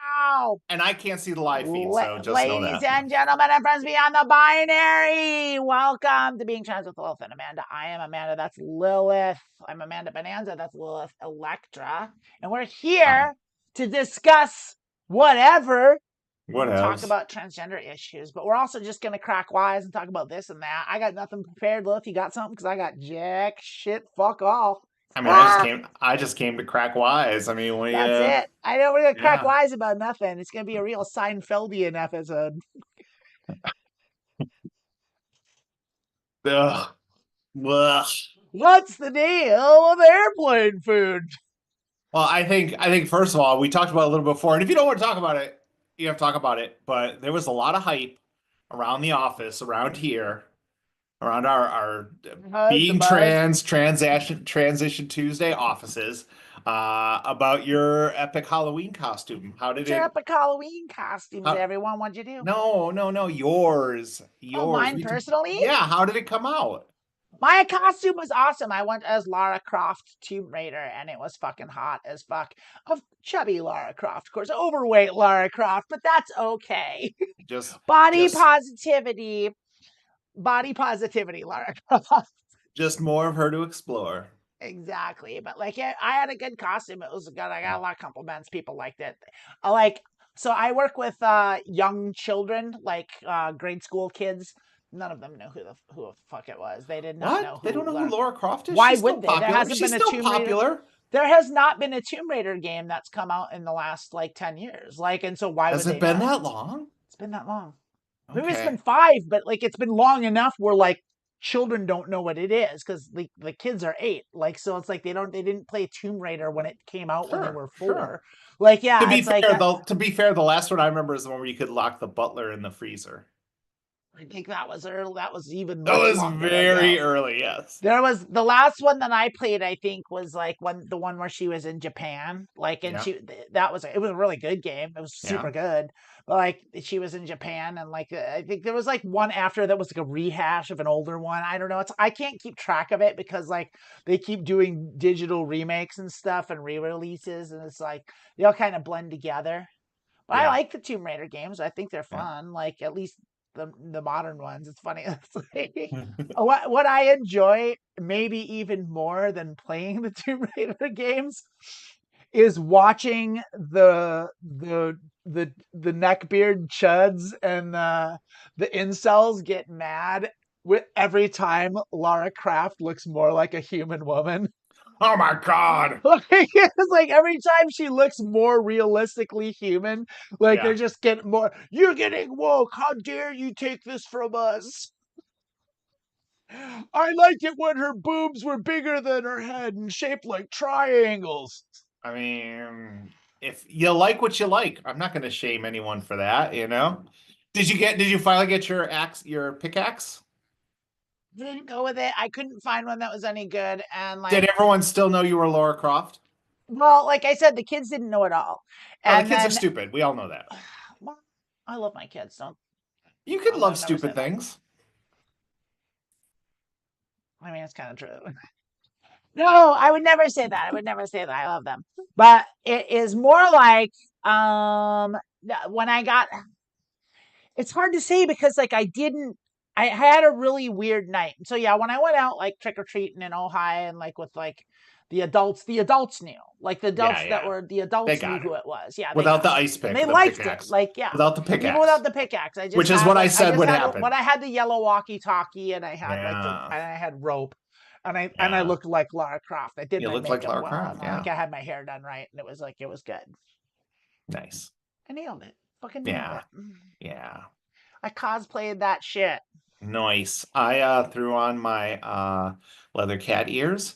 Wow. And I can't see the live feed, so just know Ladies that. and gentlemen and friends beyond the binary, welcome to Being Trans with Lilith and Amanda. I am Amanda, that's Lilith. I'm Amanda Bonanza, that's Lilith Elektra. And we're here to discuss whatever. We're going to talk about transgender issues, but we're also just going to crack wise and talk about this and that. I got nothing prepared. Lilith, you got something? Because I got jack shit, fuck all. I mean, I just came to crack wise. I mean, That's it. I know we're gonna crack yeah. wise about nothing. It's gonna be a real Seinfeldian episode. Ugh. Ugh. What's the deal with airplane food? Well, I think first of all, we talked about it a little before, and if you don't want to talk about it, you have to talk about it. But there was a lot of hype around the office, around here, around our being transition Tuesday offices, about your epic Halloween costume. How did Your it? epic Halloween costumes, How, everyone. What'd you do? no, yours. Oh, mine personally? Yeah, how did it come out? My costume was awesome. I went as Lara Croft Tomb Raider, and it was fucking hot as fuck. Of chubby Lara Croft, of course, overweight Lara Croft, but that's okay. Body positivity, Lara Croft. Just more of her to explore. Exactly. But like, yeah, I had a good costume. It was good. I got a lot of compliments. People liked it. So I work with young children, like grade school kids. None of them knew who the fuck it was. They did not know who. They don't know who Laura Croft is? Why would they? There hasn't been a Tomb Raider. There has not been a Tomb Raider game that's come out in the last like 10 years. Like, and so why has it been that long? It's been that long. Okay. Maybe it's been 5, but like it's been long enough where like children don't know what it is because the kids are 8. Like, so it's like they didn't play Tomb Raider when it came out when they were 4. Sure. Like, yeah. To be fair, the last one I remember is the one where you could lock the butler in the freezer. I think that was early. That was even. That was very early. Yes. There was the last one that I played. I think was like the one where she was in Japan. Like, and it was a really good game. It was super good. But like she was in Japan, and like I think there was like one after that was like a rehash of an older one. I don't know. I can't keep track of it because like they keep doing digital remakes and stuff and re-releases, and it's like they all kind of blend together. But I like the Tomb Raider games. I think they're fun. Like at least the modern ones. It's funny. It's like, what I enjoy maybe even more than playing the Tomb Raider games is watching the neckbeard chuds and the incels get mad with every time Lara Croft looks more like a human woman. Oh my God. It's like every time she looks more realistically human, like they're just getting more, you're getting woke. How dare you take this from us? I liked it when her boobs were bigger than her head and shaped like triangles. I mean, if you like what you like, I'm not going to shame anyone for that, you know? Did you finally get your pickaxe? Didn't go with it. I couldn't find one that was any good. And like, did everyone still know you were Lara Croft? Well, like I said, the kids didn't know it all. And the kids are stupid. We all know that. Well, I love my kids. You could love stupid things. I mean, it's kind of true. No, I would never say that. I love them. But it is more like when I got. It's hard to say because like I had a really weird night. So yeah, when I went out like trick or treating in Ojai and like with like the adults knew. Like the adults knew who it was. Yeah. Without the ice pick. They liked it. Like, yeah. Without the pickaxe. Even without the pickaxe. Which is what I said would happen. But I had the yellow walkie-talkie and I had and I had rope. And I looked like Lara Croft. I did my makeup like Lara Croft, Like I had my hair done right and it was good. Nice. I nailed it. Fucking nailed it. Yeah. I cosplayed that shit. Nice. I threw on my leather cat ears,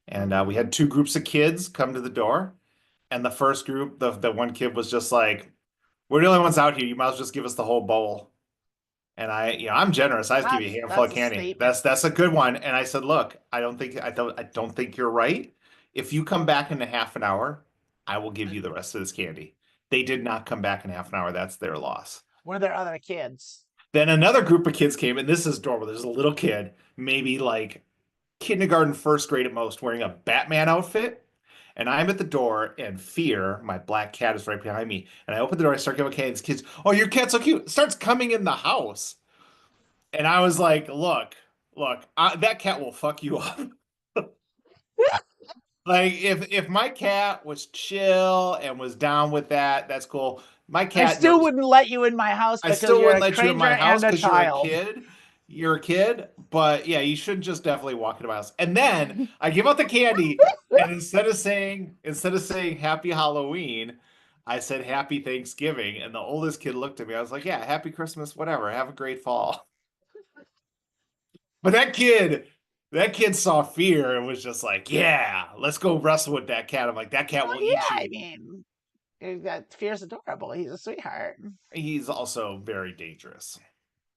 and we had 2 groups of kids come to the door. And the first group, the one kid was just like, "We're the only ones out here. You might as well just give us the whole bowl." And I'm generous. I just give you a handful of candy. That's a good one. And I said, "Look, I don't think you're right. If you come back in a half an hour, I will give you the rest of this candy." They did not come back in half an hour. That's their loss. Were there other kids? Then another group of kids came, and this is adorable. There's a little kid, maybe like kindergarten, first grade at most, wearing a Batman outfit. And I'm at the door, and Fear, my black cat, is right behind me. And I open the door, I start giving candy. These kids, oh, your cat's so cute. Starts coming in the house. And I was like, look, that cat will fuck you up. Like if my cat was chill and was down with that, that's cool. My I cat still knows wouldn't let you in my house I because still you're wouldn't a let you in stranger my house and a because you're a child. kid. You're a kid, but yeah, you shouldn't just definitely walk into my house. And then I give out the candy, and instead of saying Happy Halloween, I said Happy Thanksgiving. And the oldest kid looked at me. I was like, yeah, Happy Christmas, whatever. Have a great fall. But that kid saw Fear and was just like, yeah, let's go wrestle with that cat. I'm like, that cat Well, will eat yeah, I you. mean, that Fear's adorable. He's a sweetheart. He's also very dangerous.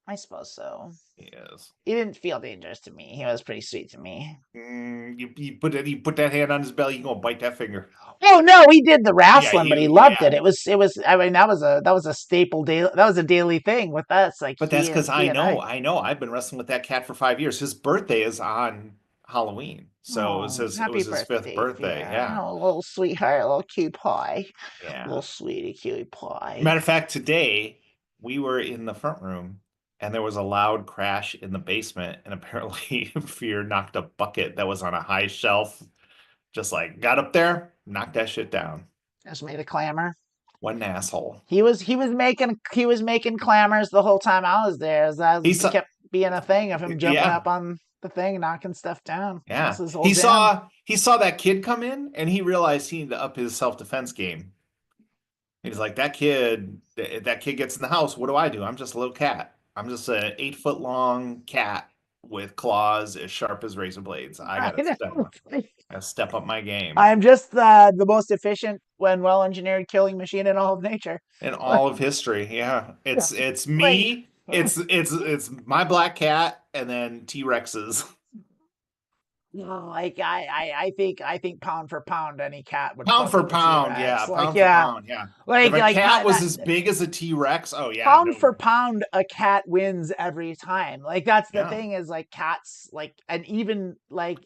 I suppose so. He is. He didn't feel dangerous to me. He was pretty sweet to me. You put that hand on his belly, you gonna bite that finger. Oh no, he did the Yeah, wrestling, but he loved it. yeah. It was. I mean, that was a staple daily. That was a daily thing with us. Like But that's because he I and know, I. I know. I've been wrestling with that cat for 5 years. His birthday is on Halloween, so Oh, it happy was his fifth birthday, birthday. Fear. Yeah, Oh, little sweetheart, little cute pie, yeah. little sweetie cute pie. Matter of fact, today we were in the front room and there was a loud crash in the basement, and apparently Fear knocked a bucket that was on a high shelf, just like got up there, knocked that shit down. Just made a clamor. What an asshole. He was making clamors the whole time I was there. As that He saw, kept being a thing of him jumping yeah, up on the thing, knocking stuff down. That's yeah. his whole He jam. saw he saw that kid come in and he realized he needed to up his self-defense game. He's like, that kid gets in the house. What do I do? I'm just a little cat. I'm just an 8 foot long cat with claws as sharp as razor blades. I I gotta step know. up. I gotta step up my game. I'm just the most efficient when well engineered killing machine in all of nature. In Like, all of history. Yeah. yeah, It's like, me. It's my black cat and then T-Rexes. no, like I think pound for pound, any cat would Pound fuck for with a T pound, yeah. Rex. Like, Pound for yeah, pound, yeah. If like a like cat that was that as big as a T-Rex, oh yeah, pound no. for pound, a cat wins every time. Like that's the Yeah. thing is like cats like and even like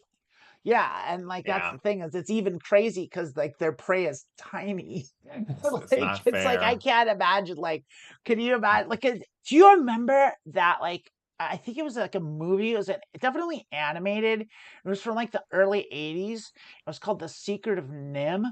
yeah, and like that's Yeah. the thing is it's even crazy because like their prey is tiny. It's Like not it's like I fair. can't imagine like can you imagine like do you remember that like I think it was like a movie. It was definitely animated. It was from like the early '80s. It was called The Secret of Nim,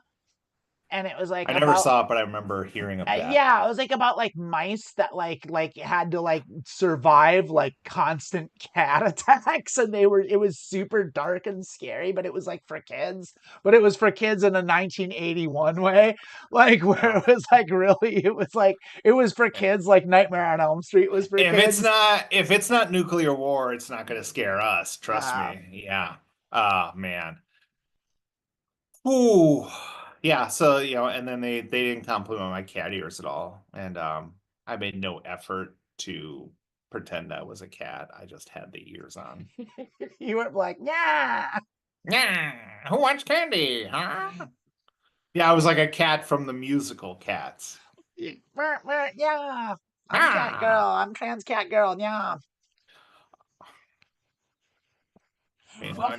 and it was like I never about saw it, but I remember hearing of that. yeah, it was like about like mice that like had to like survive like constant cat attacks, and it was super dark and scary, but it was like for kids, but it was for kids in a 1981 way, like where Oh. it was like really it was for kids like Nightmare on Elm Street was for kids. If it's not nuclear war, it's not going to scare us. Trust Uh, me. Yeah. Oh man. Ooh. Yeah. So and then they didn't compliment my cat ears at all, and I made no effort to pretend I was a cat. I just had the ears on. you were like, yeah. Yeah. Who wants candy? Huh? Yeah, I was like a cat from the musical Cats. Yeah, I'm cat girl. Ah. I'm trans cat girl. Yeah. What?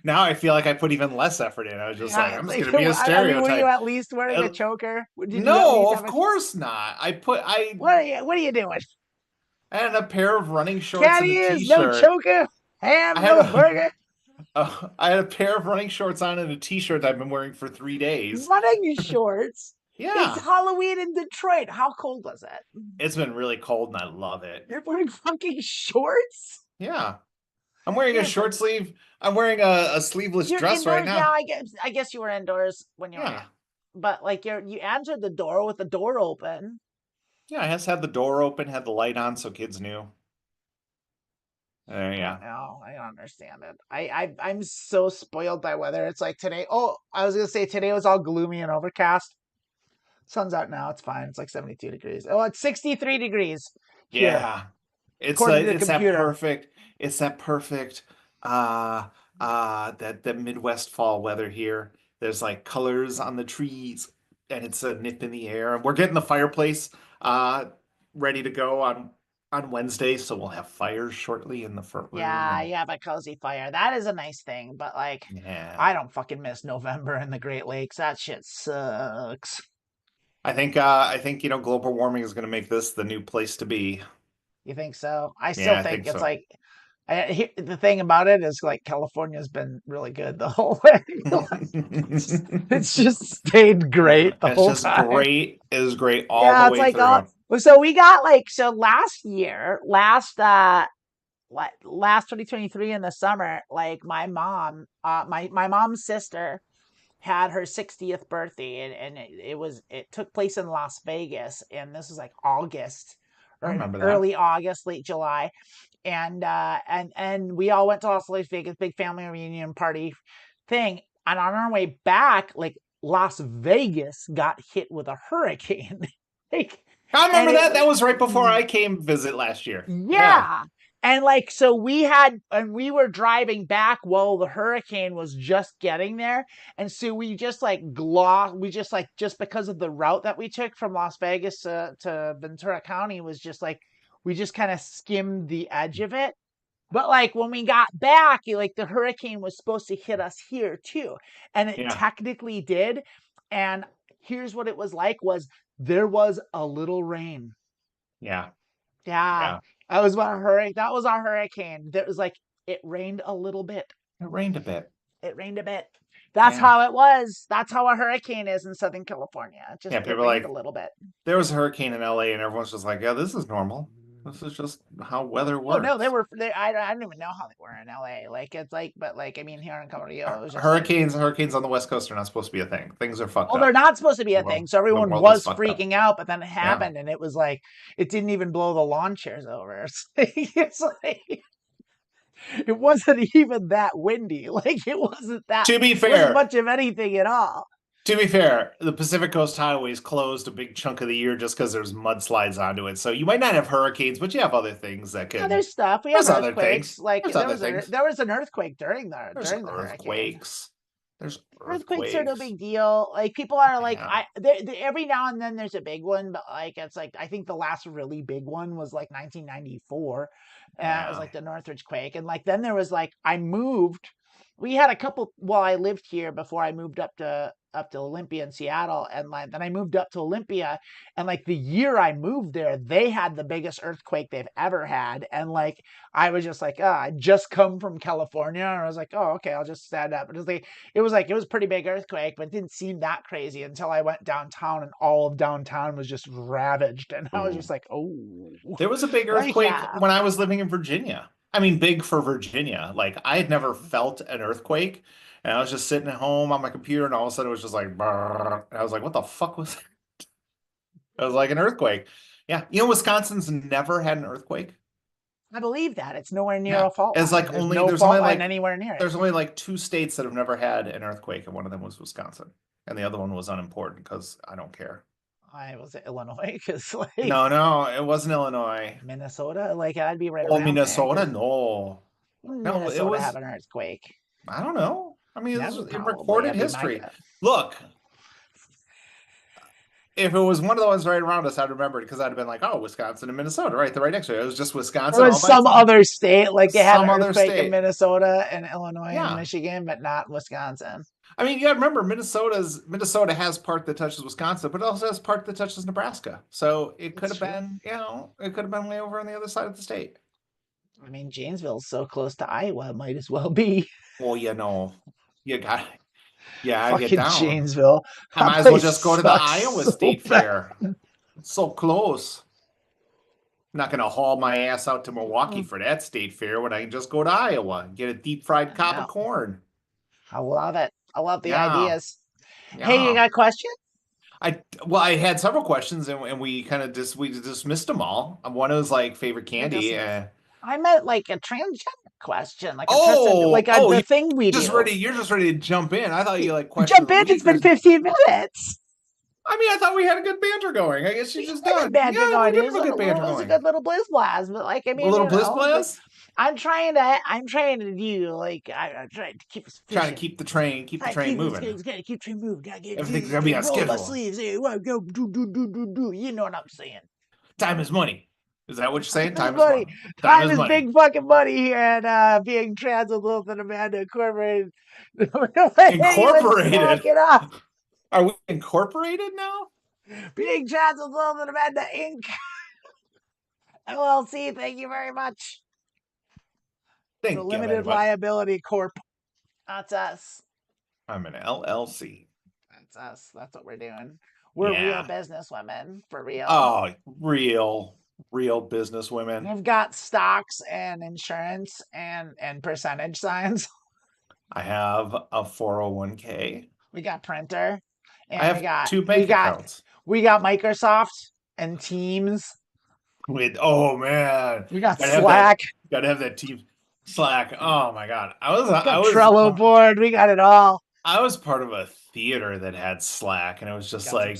Now I feel like I put even less effort in. I was just like, Yeah, I'm just like, gonna be a I mean, were you stereotype. at least wearing a Uh, choker? Did you at no, least have of a? course not. What are you doing? I had a pair of running shorts Cat and a ears, no t-shirt. choker, I ham, had no burger. I had a pair of running shorts on and a t-shirt I've been wearing for 3 days. Running shorts. It's Yeah, Halloween in Detroit. How cold was it? it's been really cold and I love it. You're wearing fucking shorts? Yeah, I'm wearing a You're short sleeve. I'm wearing a sleeveless you're dress right indoors. Yeah, now. I guess you were indoors when you were, Yeah, but like you answered the door with the door open. yeah. I just had the door open, had the light on, so kids knew. I don't Yeah. know. I don't understand it. I'm so spoiled by weather. It's like today. Oh, I was gonna say today was all gloomy and overcast. Sun's out now. It's fine. It's like 72 degrees. Oh, it's 63 degrees here, Yeah. It's according to the it's that computer. perfect it's that perfect uh that Midwest fall weather here. There's like colors on the trees and it's a nip in the air. And we're getting the fireplace uh ready to go on on Wednesday, so we'll have fires shortly in the front room. Yeah, And you have a cozy fire. That is a nice thing, but like, yeah, I don't fucking miss November in the Great Lakes. That shit sucks. I think global warming is going to make this the new place to be. You think so? I still Yeah, I think think it's so. like, the thing about it is like California's been really good the whole way. It's just stayed great the It's whole just time. great. It is great all the Yeah, it's way like all. through. So we got like last year, last 2023 in the summer, like my mom's sister had her 60th birthday, and it took place in Las Vegas, and this was like August I or remember that. early August, late July, and we all went to Las Vegas, big family reunion party thing, and on our way back, like Las Vegas got hit with a hurricane, like, I and remember it that. was That was right before I came visit last year. Yeah. yeah. And like, so we were driving back while the hurricane was just getting there. And so we just just because of the route that we took from Las Vegas to Ventura County was just like, we just kind of skimmed the edge of it. But like when we got back, like the hurricane was supposed to hit us here too. And it Yeah. technically did. And here's what it was like was there was a little rain. Yeah. Yeah, Yeah. that was our hurricane. That was like it rained a little bit. It rained a bit. It rained a bit. That's Yeah. how it was. That's how a hurricane is in Southern California. Yeah. It People are rained a like, little bit. there was a hurricane in LA, and everyone's just like, yeah, this is normal. This is just how weather Oh no, works. I don't even know how they were in LA. Like it's like, but like I mean, here in Colorado, it was just like, Hurricanes on the West Coast are not supposed to be a thing. Things are fucked well, they're up. not supposed to be The a world, thing. So the everyone world is was fucked up. freaking out, but then it Yeah. happened, and it was like it didn't even blow the lawn chairs over. It's like it wasn't even that windy. Like To be wasn't fair, much of anything at all. the Pacific Coast Highway is closed a big chunk of the year just because there's mudslides onto it. So you might not have hurricanes, but you have other things that Yeah, can. there's stuff. We have There's other earthquakes. things. Like There's other things. there was an earthquake There's during the hurricane. earthquakes. There's Earthquakes are no earthquakes. big deal. Like people are like, Yeah. every now and then there's a big one, but like it's like I think the last really big one was like 1994. It was Yeah. like the Northridge quake, and like then there was like I moved. We had a couple while I lived here before I moved up to Olympia in Seattle, and like then I moved up to Olympia, and like the year I moved there, they had the biggest earthquake they've ever had, and like I was just like, oh, I just come from California, and I was like, oh, okay, I'll just stand up. It was like it was a pretty big earthquake, but it didn't seem that crazy until I went downtown, and all of downtown was just ravaged, and I was Ooh. just like, oh, There was a big like earthquake yeah. when I was living in Virginia. I mean, big for Virginia. Like I had never felt an earthquake, and I was just sitting at home on my computer, and all of a sudden it was just like, brrr, and I was like, "What the fuck was that?" It was like an earthquake. Yeah, Wisconsin's never had an earthquake. I believe that it's nowhere near Yeah, a fault it's line. like There's only no fault line anywhere near it. there's only like two states that have never had an earthquake, and one of them was Wisconsin, and the other one was unimportant because I don't care. I was at Illinois because No, like no, it wasn't Illinois. Minnesota, like I'd be right Oh, around there Minnesota? because No. No, it Minnesota had was, an earthquake. I don't know. I mean, That it's would in probably recorded that'd be my history. guess. Look, if it was one of the ones right around us, I'd remember it because I'd have been like, oh, Wisconsin and Minnesota, right? They're right next to it. It was just There Wisconsin all was by some itself. other state, like they had an Some other earthquake in state. Minnesota and Illinois and Yeah. Michigan, but not Wisconsin. I mean, you gotta remember Minnesota has part that touches Wisconsin, but it also has part that touches Nebraska. So it could It's have true. been, it could have been way over on the other side of the state. I mean, Janesville's so close to Iowa, it might as well be. Well, you got yeah, get Fucking down. Janesville. I That might as well place just go to the sucks Iowa so State bad. Fair. It's so close. I'm not gonna haul my ass out to Milwaukee for that state fair when I can just go to Iowa and get a deep fried I cob of know. corn. I love it. I love the Yeah, ideas. Hey, you yeah. got a question? I had several questions and we kind of just we dismissed them all. One was like favorite We're just candy. I meant like a transgender question, like a transgender, Oh, oh, the thing we do. you're just ready to jump in. I thought you like question of Jump the in. It's week or been 15 minutes. I mean, I thought we had a good banter going. I guess We you're just had a done. good banter Yeah, we going. did have a good banter It was a going. good little blizz blast. But like, I A mean, little you bliss know, like blast. I'm trying to do like I'm trying to keep us Trying to efficient. keep the train moving. Gotta keep train moving. Everything's gonna be on Roll up my schedule. sleeves. Hey, well, go do. You know what I'm saying? Time is money. Is that what you're saying? Time Time is is money. money. Time Time is is money. big fucking money here, and being trans with Lilith and Amanda Incorporated. Anyone's Incorporated. cracking up. Are we incorporated now? Being trans with Lilith and Amanda Inc. LLC. Thank you very much. Thank The you very Limited much. Liability Corp. That's us. I'm an LLC. That's us. That's what we're doing. We're real Yeah. business women, for real. Oh, real business women. We've got stocks and insurance and percentage signs. I have a 401k. We got printer, I and have 2 bank accounts. we got Microsoft and Teams. Oh man, We got gotta Slack. Gotta have that team Slack. Oh my god, We got Trello board. We got it all. I was part of a theater that had Slack, and it was just Got like,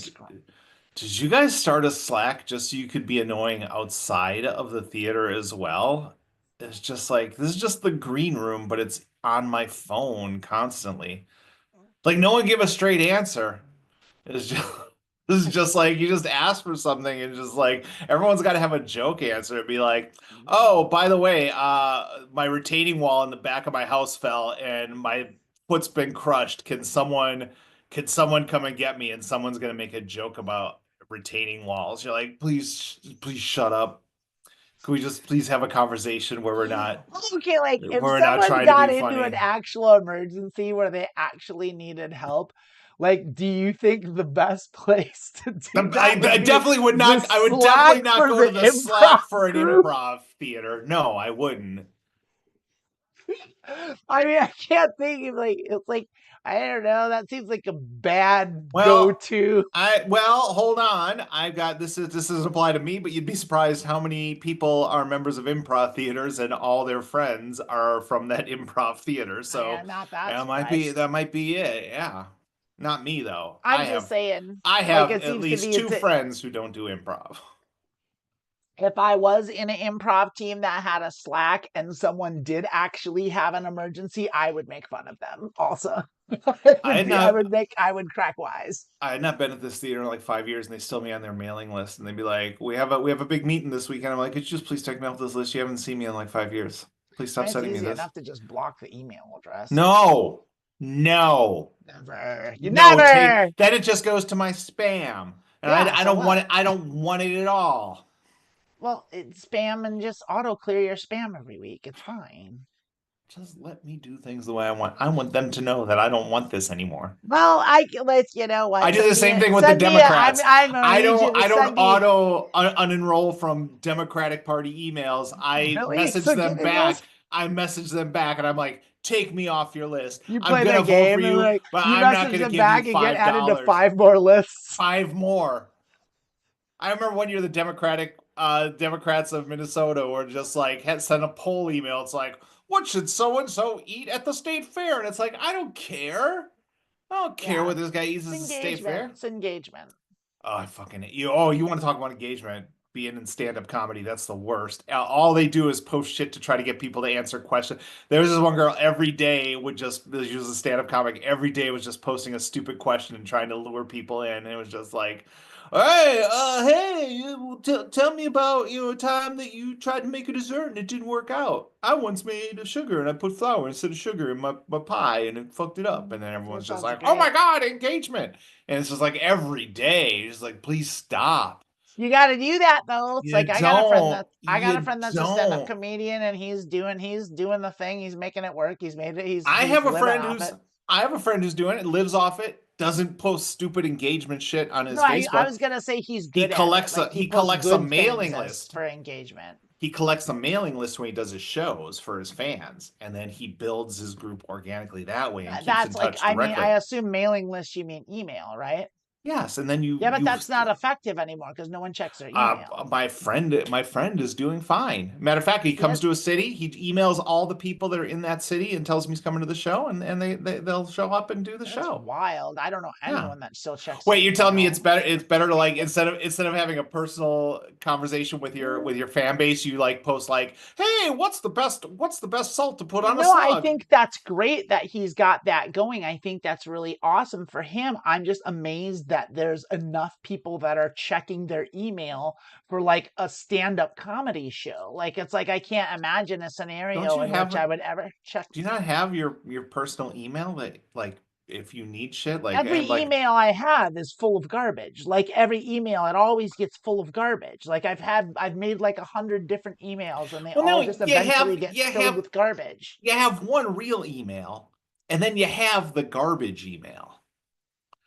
did you guys start a Slack just so you could be annoying outside of the theater as well? It's just like, this is just the green room, but it's on my phone constantly. Like, no one give a straight answer. It's just this is just like you just ask for something and just like everyone's got to have a joke answer. It'd be like, oh, by the way, my retaining wall in the back of my house fell and my foot's been crushed. Can someone come and get me? And someone's gonna make a joke about retaining walls. You're like, please shut up. Can we just please have a conversation where we're not okay, like if we're not someone trying to got be into an funny? actual emergency where they actually needed help, like, do you think the best place to do that would I be definitely would the not. I would Slack definitely not for go the to the improv Slack for an group? improv theater. No, I wouldn't. I mean, I can't think of like it's like I don't know. That seems like a bad Well, go-to. hold on. I've got this doesn't apply to me, but you'd be surprised how many people are members of improv theaters and all their friends are from that improv theater. So I'm not that that surprised. might be it. Yeah. Not me though. I'm just saying, I like have it at seems to least be. two friends who don't do improv. If I was in an improv team that had a Slack and someone did actually have an emergency, I would make fun of them. Also, I had I would crack wise. I had not been at this theater in like 5 years, and they still me on their mailing list, and they'd be like, we have a big meeting this weekend." I'm like, "Could you just please take me off this list? You haven't seen me in like 5 years. Please stop It's sending me easy this." enough to just block the email address. No, Never. You no, never. then it just goes to my spam, and Yeah, I so don't want what? it. I don't want it at all. Well, it's spam and just auto clear your spam every week. It's fine. Just let me do things the way I want. I want them to know that I don't want this anymore. Well, let's you know what. I do the same thing with the Send me. Democrats. I'm gonna need you to I don't send me. auto unenroll from Democratic Party emails. I Really? message So them getting those. back. I message them back, and I'm like, "Take me off your list. You I'm play gonna that vote for game and you, like but you I'm not message gonna them give you back and get added to $5. 5 more lists. 5 more." I remember one year the Democrats of Minnesota were just like had sent a poll email. It's like, "What should so and so eat at the state fair?" And it's like, I don't care. I don't care what this guy eats at the state fair. It's engagement. Oh, I fucking you. Oh, you want to talk about engagement? Being in stand-up comedy, that's the worst. All they do is post shit to try to get people to answer questions. There was this one girl every day would just she was a stand-up comic. Every day was just posting a stupid question and trying to lure people in. And it was just like, hey, tell me about a time that you tried to make a dessert and it didn't work out. I once made a sugar and I put flour instead of sugar in my pie and it fucked it up. And then everyone's just like, oh my God, engagement. And it's just like every day, just like, please stop. You got to do that though. It's like I got a friend that's a stand-up don't. comedian and he's doing the thing. He's making it work. He's made it. I have a friend who's doing it, lives off it, doesn't post stupid engagement shit on his No, I Facebook. was gonna say he's He good collects at it. he collects a mailing things list. for engagement. He collects a mailing list when he does his shows for his fans, and then he builds his group organically that way and keeps That's in like touch I mean directly. I assume mailing list you mean email, right? Yes, and then Yeah, but that's not effective anymore because no one checks their email. My friend is doing fine. Matter of fact, he comes to a city, he emails all the people that are in that city and tells them he's coming to the show, and they'll show up and do the show. Wild. I don't know anyone that still checks. Wait, you're telling me it's better to like instead of having a personal conversation with your fan base, you like post like, hey, what's the best salt to put on a slug? I think that's great that he's got that going. I think that's really awesome for him. I'm just amazed that there's enough people that are checking their email for like a stand-up comedy show. Like, it's like I can't imagine a scenario in which I would ever check. Do you not have your personal email that, like, if you need shit, like, Every email I have is full of garbage. Like, every email, it always gets full of garbage. Like, I've made like 100 different emails, and they well, all no, just eventually get filled with garbage. you have one real email, and then you have the garbage email.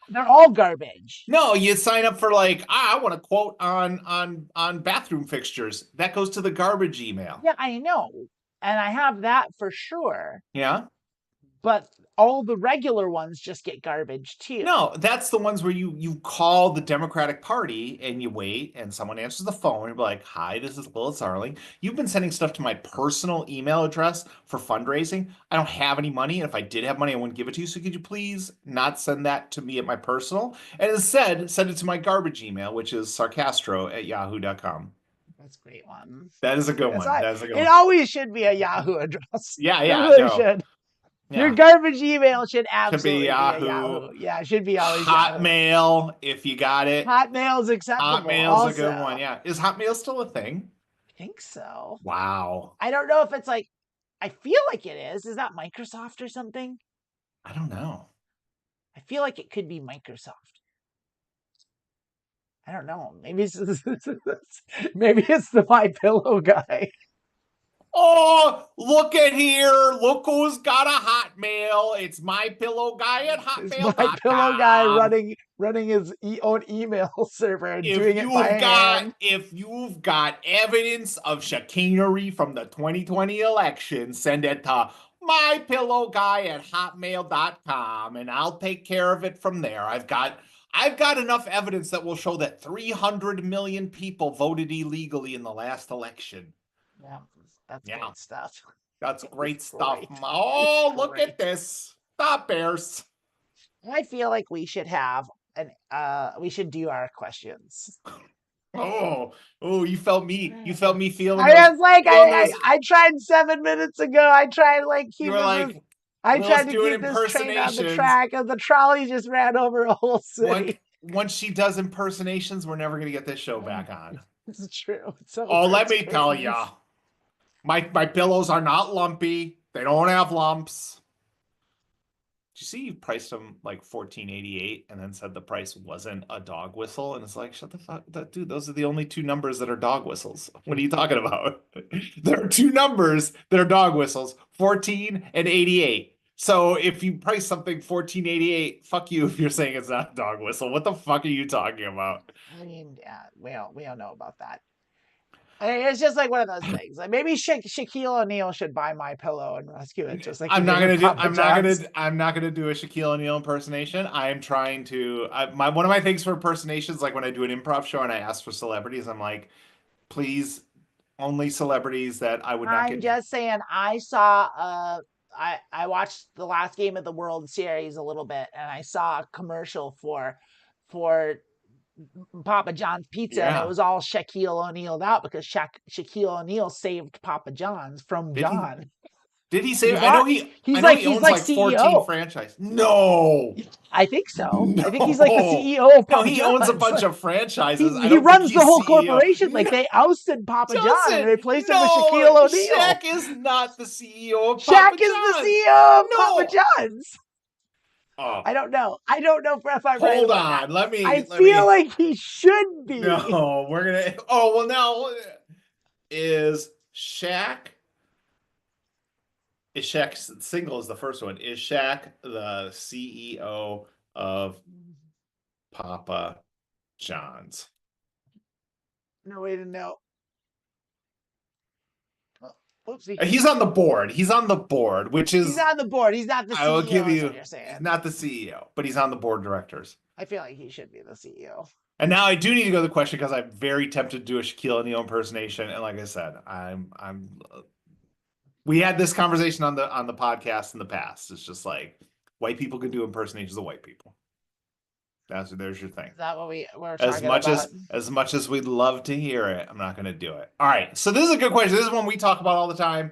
They're all garbage. No, you sign up for, like, I want to quote on bathroom fixtures. That goes to the garbage email. Yeah, I know. And I have that for sure. Yeah. But all the regular ones just get garbage too. No, that's the ones where you call the Democratic Party and you wait and someone answers the phone and you're like, "Hi, this is Lilith Arling. You've been sending stuff to my personal email address for fundraising. I don't have any money, and if I did have money, I wouldn't give it to you. So could you please not send that to me at my personal, and instead send it to my garbage email, which is sarcastro@yahoo.com." That's a great one. That is a good one. That is a good one. It always should be a Yahoo address. Yeah, It really no. should. Yeah. Your garbage email should absolutely be Yahoo. a Yahoo. Yeah, it should be always Hotmail, if you got it. Hotmail's acceptable. Hotmail's a good one, yeah. Is Hotmail still a thing? I think so. Wow. I don't know if it's like, I feel like it is. Is that Microsoft or something? I don't know. I feel like it could be Microsoft. I don't know. Maybe it's the My Pillow guy. Oh, look at here. Look who's got a Hotmail. It's My Pillow Guy at Hotmail.com. It's My Pillow guy running his own email server and doing it by hand. If you've got evidence of chicanery from the 2020 election, send it to mypillowguy at hotmail.com, and I'll take care of it from there. I've got enough evidence that will show that 300 million people voted illegally in the last election. Yeah, that's great stuff. That's great stuff. Oh, look at this. Stop, Bears. I feel like we should have we should do our questions. Oh, you felt me feeling. I was like, I tried 7 minutes ago. I tried like keep I tried to keep this train on the track, and the trolley just ran over a whole city. Once she does impersonations, we're never gonna get this show back on. This is true. Let me tell ya, my pillows are not lumpy. They don't have lumps. Did you see you priced them like $14.88 and then said the price wasn't a dog whistle? And it's like, shut the fuck, dude, those are the only two numbers that are dog whistles. What are you talking about? There are two numbers that are dog whistles, 14 and 88. So if you price something $14.88, fuck you if you're saying it's not a dog whistle. What the fuck are you talking about? I mean, yeah, we don't know about that. I mean, it's just like one of those things. Like maybe Shaquille O'Neal should buy My Pillow and rescue it. Just like I'm not gonna do a Shaquille O'Neal impersonation. I am trying to. One of my things for impersonations, like when I do an improv show and I ask for celebrities, I'm like, please, only celebrities that I would not get. I'm just saying. I saw I watched the last game of the World Series a little bit, and I saw a commercial for Papa John's pizza, and it was all Shaquille O'Neal out because Shaquille O'Neal saved Papa John's from John. Did he save? I know he owns like CEO. 14 franchises. No, I think so. No. I think he's like the CEO of Papa John's. He owns a bunch of franchises. He runs the whole corporation. Like they ousted Papa John and replaced him with Shaquille O'Neal. Shaq is not the CEO of Papa John's. Shaq is the CEO of Papa John's. Oh. I don't know if I'm right. Hold on, let me. I feel like he should be. No, we're gonna. Oh well, now is Shaq single is the first one. Is Shaq the CEO of Papa John's? No way to know. Oopsie. He's on the board. He's on the board, which is... He's on the board. He's not the CEO. I will give you... What you're saying. He's not the CEO, but he's on the board of directors. I feel like he should be the CEO. And now I do need to go to the question because I'm very tempted to do a Shaquille O'Neal impersonation. And like I said, we had this conversation on the podcast in the past. It's just like white people can do impersonations of white people. There's your thing. Is that what we're talking about? As much as we'd love to hear it, I'm not going to do it. All right. So this is a good question. This is one we talk about all the time.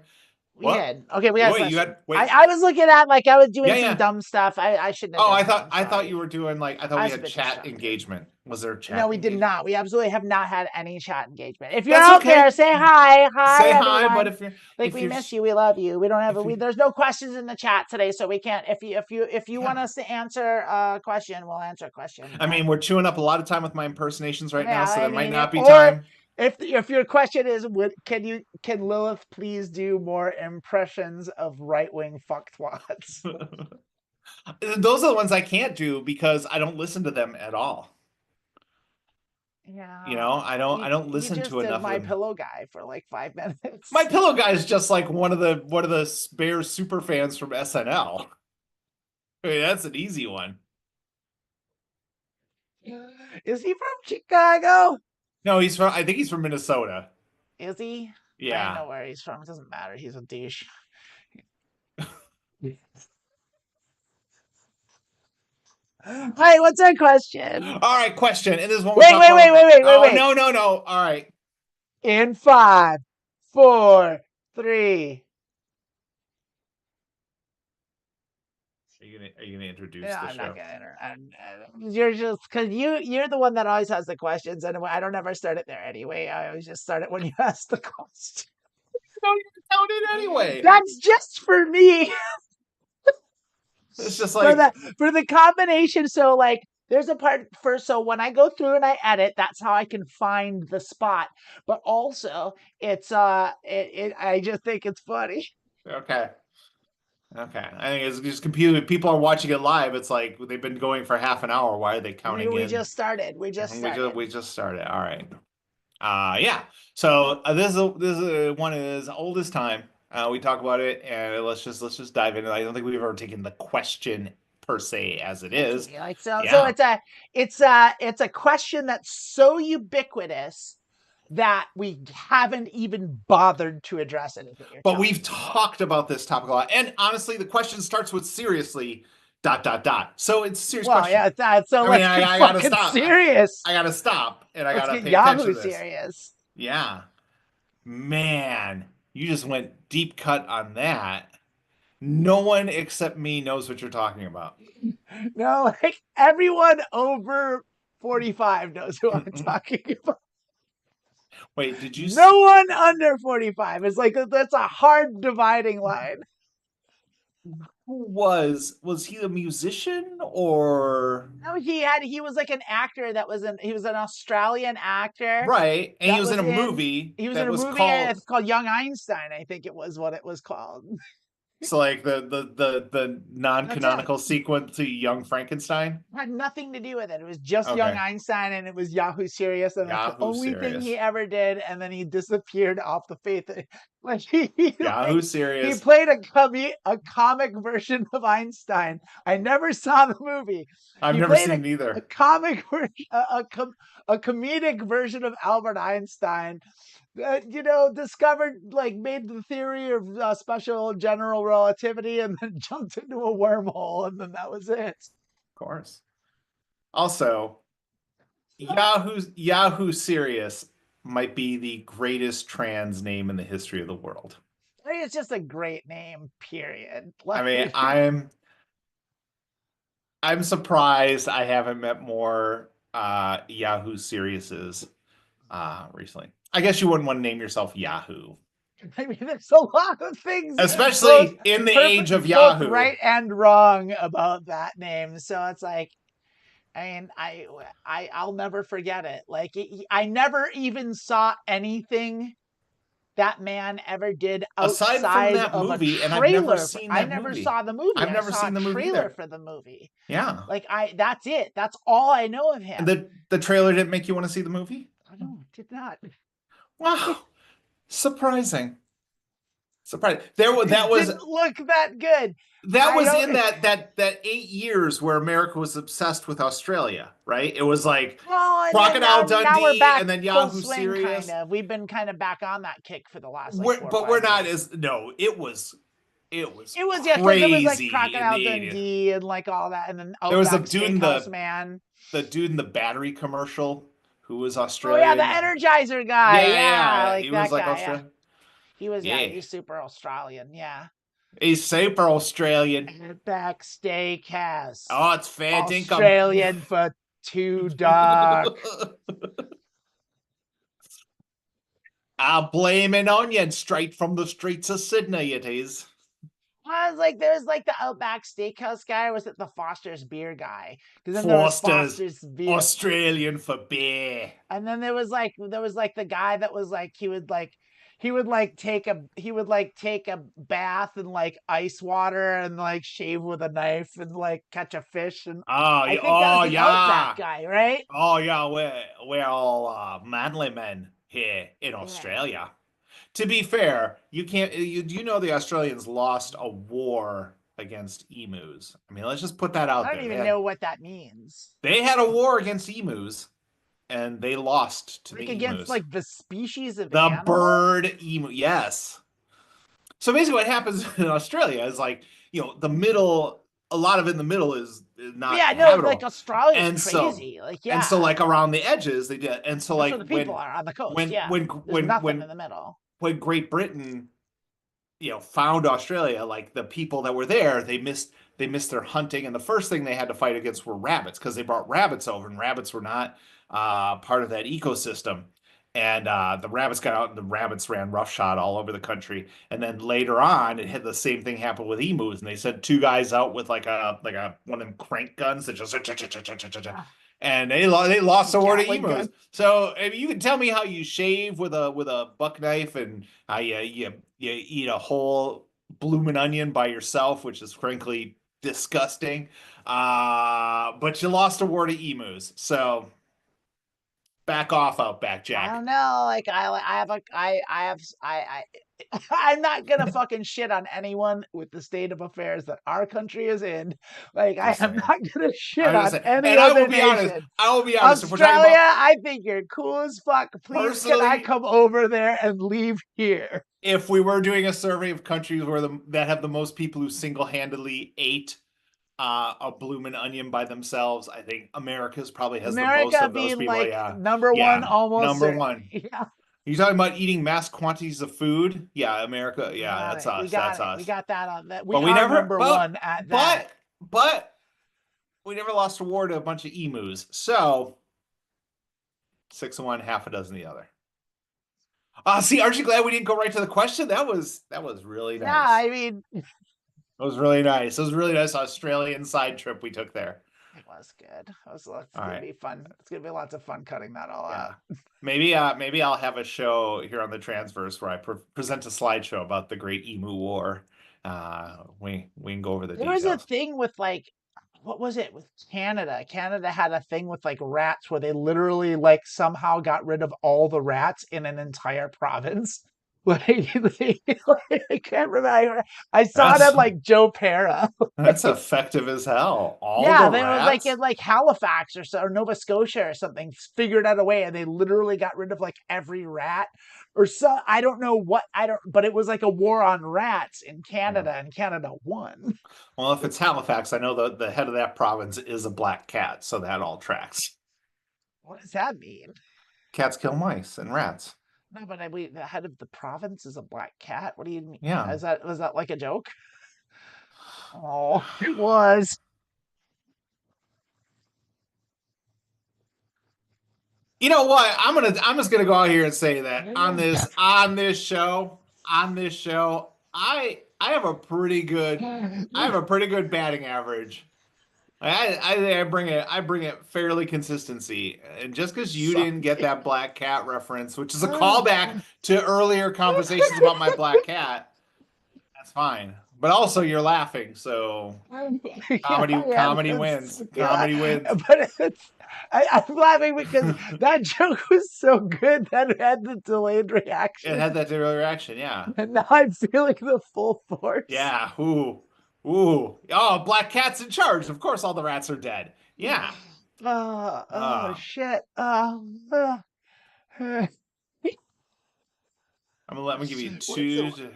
We What? did. Okay, we got a Wait, you question. had wait. I was looking at like I was doing Yeah, some yeah. dumb stuff. I shouldn't have Oh, done I that. thought I'm I thought sorry. you were doing like I thought I we was a had bit chat distracted. engagement. Was there No, chat we did engagement? not. We absolutely have not had any chat engagement. If you're That's out there, okay. say hi. Hi, Say hi, but everyone. if you're Like if we you're miss you. We love you. We don't have if you there's no questions in the chat today, so we can't if you want yeah. us to answer a question, we'll answer a question. I mean, we're chewing up a lot of time with my impersonations right now, Yeah, so I there might mean, not be or time. if your question is, can Lilith please do more impressions of right wing fucktwats? Those are the ones I can't do because I don't listen to them at all. You know, Yeah, I don't you listen just to did enough of My them. Pillow guy for like 5 minutes. My Pillow guy is just like one of the Bears super fans from SNL. I mean, that's an easy one. Is he from Chicago? No, he's from I think he's from Minnesota. Is he? I Yeah. know where he's from. It doesn't matter. He's a douche. Hi, what's our question? All right, question. And this is one we Wait, talk wait, wait, about. wait, wait, wait, Oh, wait. no, no, no. All right. In 5, 4, 3. Are you gonna introduce Yeah, the I'm not show? gonna. You're just because you're the one that always has the questions, and I don't ever start it there anyway. I always just start it when you ask the question. No, you're count it anyway. That's just for me. It's just for like the combination. So like there's a part first. So when I go through and I edit, that's how I can find the spot. But also it's I just think it's funny. okay. Okay. I think it's just computer. People are watching it live. It's like they've been going for half an hour. Why are they counting We in? just started. We just started. We just started. All right. Yeah. So this is one is old as time. We talk about it, and let's just dive into it. I don't think we've ever taken the question per se as it is. Okay, like so Yeah. it's a question that's so ubiquitous that we haven't even bothered to address anything you're But talking we've about. talked about this topic a lot. And honestly, the question starts with seriously, dot, dot, dot. So it's a serious Well, question. yeah, it's that. So I mean, let's get I gotta fucking stop. serious. I gotta stop and I Let's gotta get pay attention Yahoo to this. serious. Yeah. Man, you just went deep cut on that. No one except me knows what you're talking about. No, like everyone over 45 knows who I'm talking about. Wait, did you No one under 45. It's like that's a hard dividing line. who was he a musician or No, he was like an actor that was he was an Australian actor right? And he that was in was a in movie he was in that a was movie. called It's called Young Einstein, I think it was what it was called. so like the That's it. non-canonical sequel to Young Frankenstein. Had nothing to do with it. It was just Young Okay. Einstein, and it was Yahoo Serious, and that's the Yahoo only thing he Serious. ever did. And then he disappeared off the face. Like Yahoo he Serious. played a comic version of Einstein. I never saw the movie. I've He never played seen it a either. comic version, a comedic version of Albert Einstein. Discovered like made the theory of special general relativity, and then jumped into a wormhole, and then that was it. Of course. Also, Yahoo Serious might be the greatest trans name in the history of the world. I mean, it's just a great name, period. I Like, mean, I'm surprised I haven't met more Yahoo Seriouses recently. I guess you wouldn't want to name yourself Yahoo. I mean, there's a lot of things, both Especially in the age perfect, of both Yahoo. right and wrong about that name. So it's like, I mean, I'll never forget it. Like, I never even saw anything that man ever did Aside from outside that of a movie, and I've never trailer. seen I that never movie. saw the movie. I've I never saw a seen the movie trailer either. for the movie. Yeah. Like that's it. That's all I know of him. And the trailer didn't make you want to see the movie? No, it did not. Wow. Surprising. Surprising. That It was didn't look that good. that I was don't. in that 8 years where America was obsessed with Australia, right? It was like Well, and then Crocodile now we're Dundee back and then full Yahoo swing, kind Serious. of. We've been kind of back on that kick for the last like four or But we're 5 not years. as no, it was It was because it was like crazy in Crocodile the 80s. Dundee and like all that, and then There was Outback Steakhouse Man. the dude in the battery commercial who was Oh yeah, the Australian. Energizer guy. Yeah, Yeah, yeah. like He was that like guy. Yeah. Australian. He was, yeah, Yeah. he was super Australian. Yeah. He's super Australian. Outback Steakhouse. Oh, it's fair dinkum. Australian for $2. I blame an onion straight from the streets of Sydney, it is. I was like, there's like the Outback Steakhouse guy, or was it the Foster's beer guy? Because then there was Foster's Foster's beer. Australian for beer. And then there was like the guy that was like he would take a bath in like ice water and like shave with a knife and like catch a fish, and Oh, I think that was the Outback yeah. guy, right? Oh, yeah. We're all manly men here in Yeah. Australia. To be fair, you can't. You know the Australians lost a war against emus. I mean, let's just put that I out don't there. even know what that means. They had a war against emus, and they lost to Like the against emus. like the species of The animal? bird emu, yes. So basically, what happens in Australia is like, the middle, a lot of it in the middle is not Yeah, no, like habitable. Australia's And so, crazy. Like, and so yeah. like around the edges, they did. And so That's where like the people are on the coast. when, Yeah. when, There's when, nothing when, in the middle. when Great Britain, found Australia, like the people that were there, they missed their hunting, and the first thing they had to fight against were rabbits because they brought rabbits over, and rabbits were not part of that ecosystem. And the rabbits got out, and the rabbits ran roughshod all over the country. And then later on, it had the same thing happen with emus, and they sent two guys out with like a one of them crank guns that just and they lost the war to Gatling emus. gun. So if you can tell me how you shave with a buck knife, and how you eat a whole bloomin' onion by yourself, which is frankly disgusting. But you lost a war to emus, so back off, Outback I Jack. don't know. Like I have a I have I I'm not gonna fucking shit on anyone with the state of affairs that our country is in. Like I Just am saying. not gonna I shit was gonna on say, any and I will other be honest. nation. I will be honest. If we're talking Australia, about I think you're cool as fuck. Please, can I personally, come over there and leave here? if we were doing a survey of countries that have the most people who single-handedly ate a bloomin' onion by themselves, I think America's probably has the most America of those being people. like Yeah, number one, yeah, almost number certain. one. Yeah, You talking about eating mass quantities of food? Yeah, America. we Yeah, got that's it. We us. got That's it. We us. got that on that. We But we are never. number But one at that. but we never lost a war to a bunch of emus. So 6 of one, half a dozen the other. See, aren't you glad we didn't go right to the question? That was really Yeah, nice. I mean, It was really nice. It was a really nice Australian side trip we took there. it was good. It's All gonna right. be fun. It's gonna be lots of fun cutting that all Yeah. out. Maybe I'll have a show here on the Transverse where I present a slideshow about the Great Emu War. We can go over the There was a details. thing with like, what was it with Canada? Canada had a thing with like rats where they literally like somehow got rid of all the rats in an entire province. Like, I can't remember. I saw it That's on like Joe Pera. that's effective as hell. All Yeah, the they were like in rats? like Halifax or Nova Scotia or something, figured out a way, and they literally got rid of like every rat or so. I don't know what I don't, but it was like a war on rats in Yeah. Canada, and Canada won. Well, if it's Halifax, I know the head of that province is a black cat, so that all tracks. What does that mean? Cats kill mice and rats. No, but the head of the province is a black cat. What do you mean? Yeah. Is that was that like a joke? Oh, it was. You know what? I'm just gonna go out here and say that on this show, I have a pretty good batting average. I bring it fairly consistency, and just because you didn't get Sorry. that black cat reference, which is a callback to earlier conversations about my black cat, that's fine. But also you're laughing, so Yeah, comedy yeah, comedy wins. yeah. Comedy wins. But I'm laughing because that joke was so good that it had the delayed It reaction, had that reaction, yeah. and now I'm feeling the full force. Yeah. Ooh. Ooh. Oh, black cat's in charge. Of course all the rats are dead. Yeah. Oh Uh, shit. I'm gonna give you two. So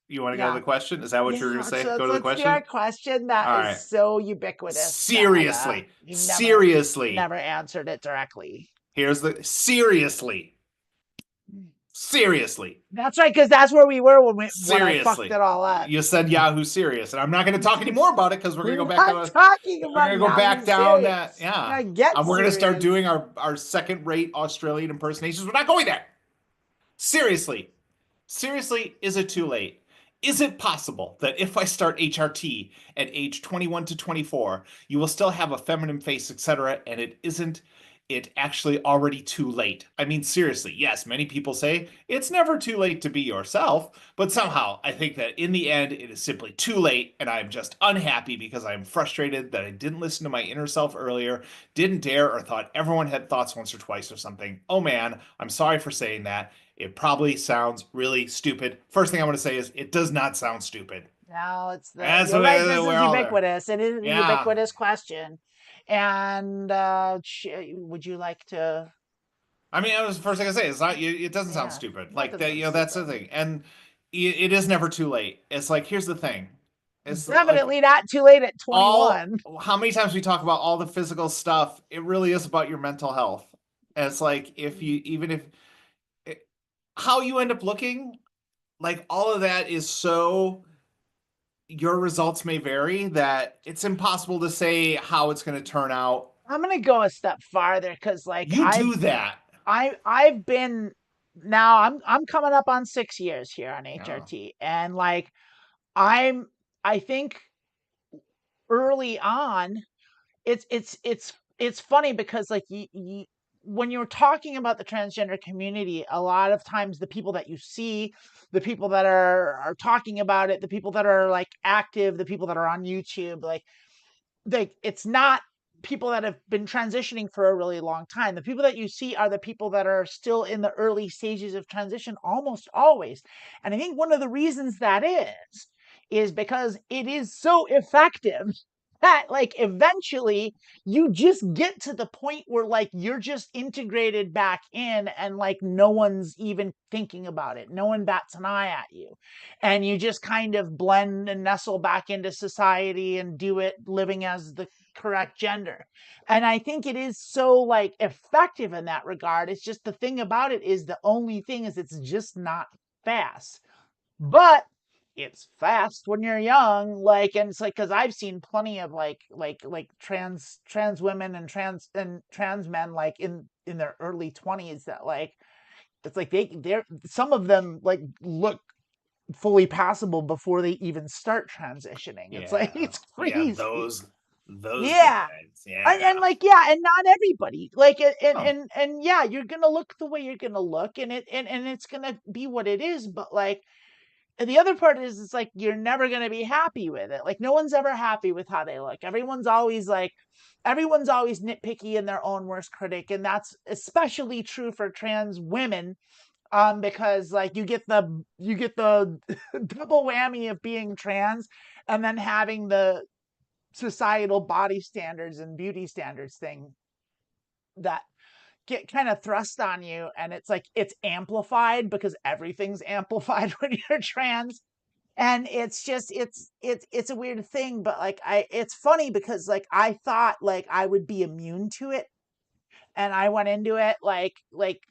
You want to go to yeah, the question? Is that what you're yeah. gonna say? So Go to the let's do our question? question All that is right. so ubiquitous that Seriously. you've Seriously. never answered it directly. Seriously. Seriously. That's right, because that's where we were when I fucked Seriously. it all up. You said Yahoo Serious, and I'm not going to talk anymore about it because we're going to We're go back not to talking we're about going to go Yahoo back down Serious. We're yeah. gonna get We're going to start serious. doing our second-rate Australian impersonations. We're not going there. Seriously. Seriously, is it too late? Is it possible that if I start HRT at age 21 to 24, you will still have a feminine face, etc., and it actually already too late? I mean, seriously, yes, many people say it's never too late to be yourself, but somehow I think that in the end it is simply too late, and I'm just unhappy because I'm frustrated that I didn't listen to my inner self earlier, didn't dare, or thought everyone had thoughts once or twice or something. Oh man, I'm sorry for saying that. It probably sounds really stupid. First thing I want to say is it does not sound stupid. No, That's you're right. This we're is all there. ubiquitous. It is a Yeah. ubiquitous question. And would you like to? I mean, that was the first thing I say. It's not. It doesn't sound Yeah, stupid. no, it Like doesn't that. sound That's the stupid. thing. And it is never too late. It's like here's the thing. It's like Definitely not too late at all. 21. How many times we talk about all the physical stuff? It really is about your mental health. And it's like if you even if it, how you end up looking, like all of that is so your results may vary that it's impossible to say how it's going to turn out. I'm gonna go a step farther because, like, You do that. I've been now. I'm coming up on 6 years here on Yeah. HRT, and like, I'm I think early on it's funny because like when you're talking about the transgender community, a lot of times the people that you see, the people that are talking about it, the people that are like active, the people that are on YouTube, like it's not people that have been transitioning for a really long time. The people that you see are the people that are still in the early stages of transition almost always. And I think one of the reasons that is because it is so effective that like eventually you just get to the point where like you're just integrated back in and like no one's even thinking about it. No one bats an eye at you. And you just kind of blend and nestle back into society and do it living as the correct gender. And I think it is so like effective in that regard. It's just the thing about it is the only thing is it's just not fast. But it's fast when you're young, like, and it's like because I've seen plenty of like trans women and trans men like in their early 20s that like it's like they're some of them like look fully passable before they even start transitioning. It's like Yeah. it's Yeah. crazy. Those Yeah. guys. And Yeah. like yeah, and not everybody like Oh. and yeah, you're gonna look the way you're gonna look, and it's gonna be what it is. But like, and the other part is it's like you're never gonna be happy with it. Like no one's ever happy with how they look. Everyone's always nitpicky and their own worst critic, and that's especially true for trans women, because like you get the double whammy of being trans and then having the societal body standards and beauty standards thing that get kind of thrust on you, and it's like it's amplified because everything's amplified when you're trans. And it's just it's a weird thing, but like I it's funny because like I thought like I would be immune to it, and I went into it like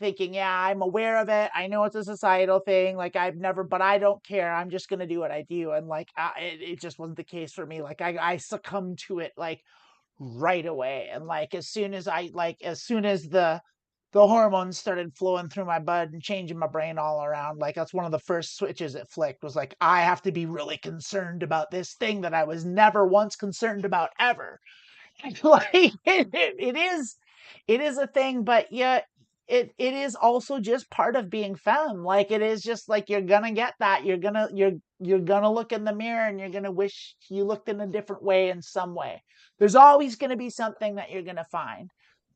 thinking, yeah, I'm aware of it. I know it's a societal thing. Like I've never, but I don't care. I'm just gonna do what I do. And like it just wasn't the case for me. Like I succumbed to it like right away. And like as soon as the hormones started flowing through my blood and changing my brain all around, like that's one of the first switches it flicked, was like I have to be really concerned about this thing that I was never once concerned about ever. Like it is a thing, but yeah, it is also just part of being femme. Like it is just like you're gonna get that. You're gonna look in the mirror and you're gonna wish you looked in a different way in some way. There's always gonna be something that you're gonna find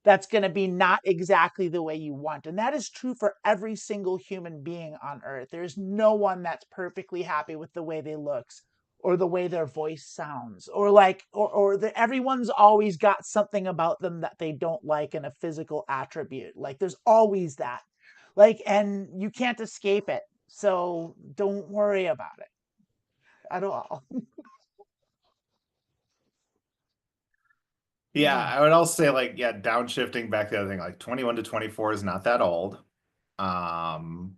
that's gonna be not exactly the way you want. And that is true for every single human being on earth. There's no one that's perfectly happy with the way they looks or the way their voice sounds, or like everyone's always got something about them that they don't like in a physical attribute. Like there's always that, like, and you can't escape it, so don't worry about it at all. Yeah. Yeah. I would also say like yeah, downshifting back to the other thing. Like 21 to 24 is not that old. Um.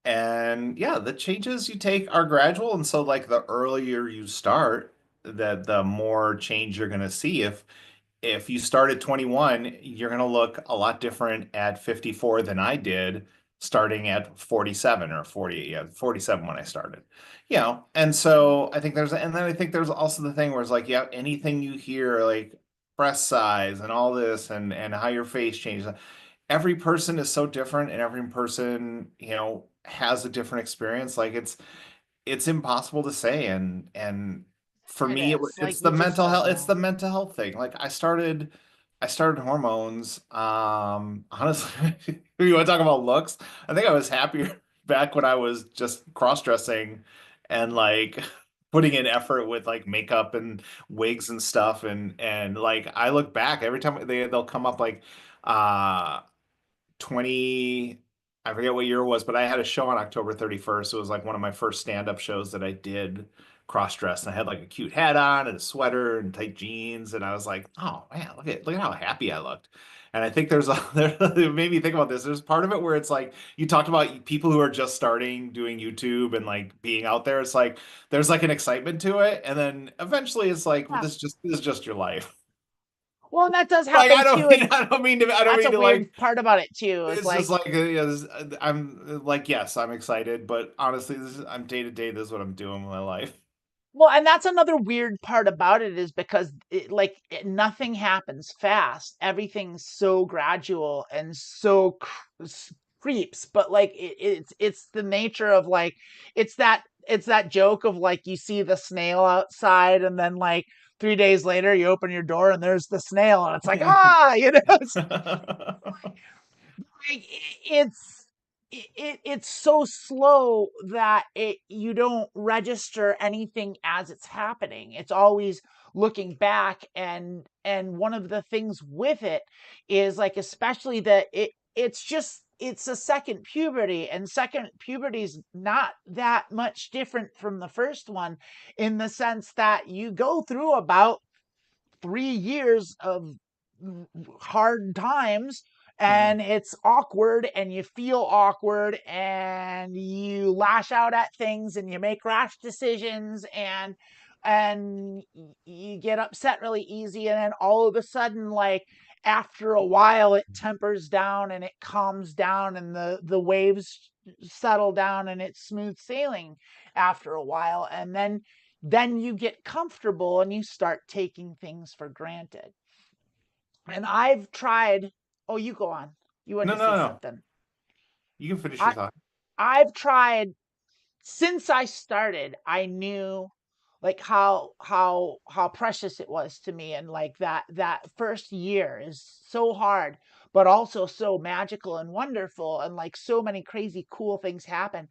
And yeah, the changes you take are gradual. And so like the earlier you start, the more change you're gonna see. If you start at 21, you're gonna look a lot different at 54 than I did starting at 47 or 48. Yeah, 47 when I started. You know, and so I think and then I think there's also the thing where it's like, yeah, anything you hear, like breast size and all this and how your face changes, every person is so different and every person, has a different experience. Like it's impossible to say. And for It me, is. Like it's the you just mental don't health, it's know. the mental health thing. Like I started hormones. Honestly, you want to talk about looks? I think I was happier back when I was just cross-dressing and like putting in effort with like makeup and wigs and stuff. And like I look back every time they'll come up like, uh 20, I forget what year it was, but I had a show on October 31st. It was like one of my first stand-up shows that I did cross-dressed. And I had like a cute hat on and a sweater and tight jeans. And I was like, oh man, look at how happy I looked. And I think it made me think about this. There's part of it where it's like you talked about people who are just starting doing YouTube and like being out there. It's like there's like an excitement to it. And then eventually it's like, well, Yeah. this is just your life. Well, and that does Like happen too, and I don't that's mean a to weird like part about it too. Is it's just like, like I'm like, yes, I'm excited, but honestly, I'm day to day. This is what I'm doing with my life. well, and that's another weird part about it is because nothing happens fast. Everything's so gradual and so creeps. But like it's the nature of like it's that joke of like you see the snail outside and then like 3 days later you open your door and there's the snail and it's like it's like it's so slow that you don't register anything as it's happening. It's always looking back, and one of the things with it is like especially that it's a second puberty, and second puberty is not that much different from the first one in the sense that you go through about 3 years of hard times, Mhm. and it's awkward and you feel awkward and you lash out at things and you make rash decisions and you get upset really easy, and then all of a sudden like after a while it tempers down and it calms down and the waves settle down and it's smooth sailing after a while, and then you get comfortable and you start taking things for granted. And I've tried, oh, you go on. You wanted No, to say no, no. something. You can finish your I thought. I've tried since I started, I knew like how precious it was to me, and like that first year is so hard but also so magical and wonderful, and like so many crazy cool things happen.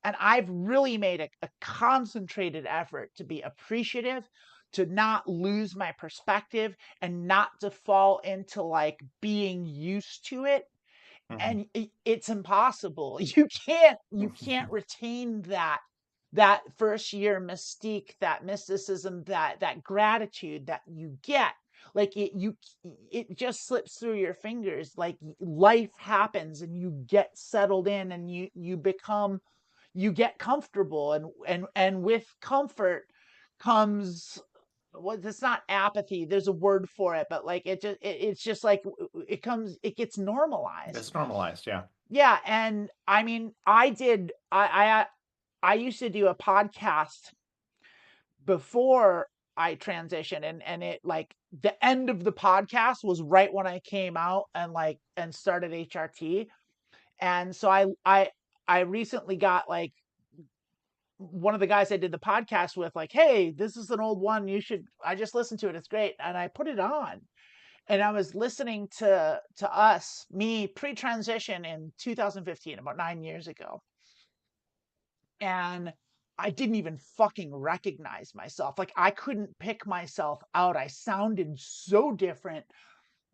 And I've really made a concentrated effort to be appreciative, to not lose my perspective, and not to fall into like being used to it. Mhm. And it's impossible. You can't retain that first year mystique, that mysticism, that gratitude that you get. Like it just slips through your fingers. Like life happens and you get settled in and you get comfortable, and with comfort comes, well, it's not apathy, there's a word for it, but like it's just like it gets normalized. It's normalized, yeah. Yeah, and I mean I used to do a podcast before I transitioned, and it like the end of the podcast was right when I came out and started HRT. And so I recently got like one of the guys I did the podcast with, like, hey, this is an old one, I just listened to it, it's great, and I put it on, and I was listening to me pre-transition in 2015, about 9 years ago, and I didn't even fucking recognize myself. Like I couldn't pick myself out. I sounded so different.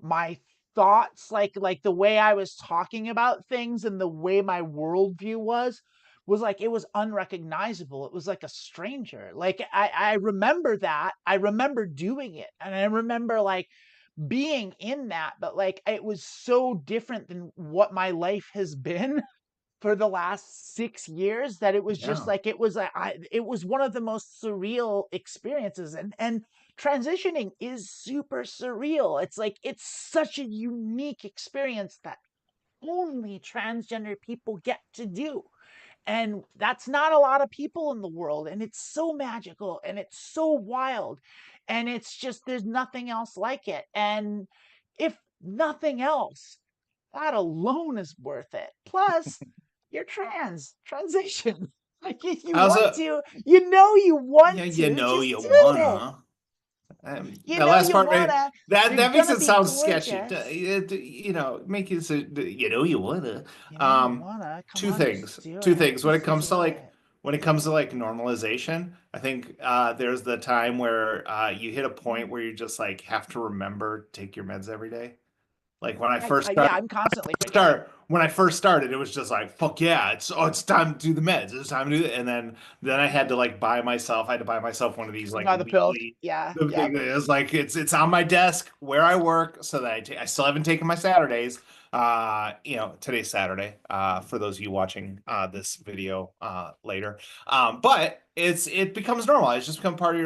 My thoughts, like the way I was talking about things and the way my worldview was like it was unrecognizable. It was like a stranger. Like I remember that. I remember doing it, and I remember like being in that, but like it was so different than what my life has been for the last 6 years that it was just Yeah. like it was one of the most surreal experiences, and transitioning is super surreal. It's like it's such a unique experience that only transgender people get to do. And that's not a lot of people in the world. And it's so magical and it's so wild. And it's just, there's nothing else like it. And if nothing else, that alone is worth it. Plus, you're transition. Like if you I want also, to, you want yeah, to, just you do it. wanna. That last You part, wanna, you're that makes gonna it be sound sketchy. gorgeous. Make it so, you wanna. You wanna, come on, just do Two it. things. Just do it. When it comes to like normalization, I think there's the time where you hit a point where you just like have to remember to take your meds every day. Like when I first Yeah, I'm constantly forgetting. when I first started, it was just like, fuck yeah, it's time to do the meds. It's time to do it. And then I had to like I had to buy myself one of these like By the pills. weekly Yeah, the yeah. thing is like it's on my desk where I work so that I still haven't taken my Saturdays. Today's Saturday, for those of you watching this video later. But it becomes normal. It's just become part of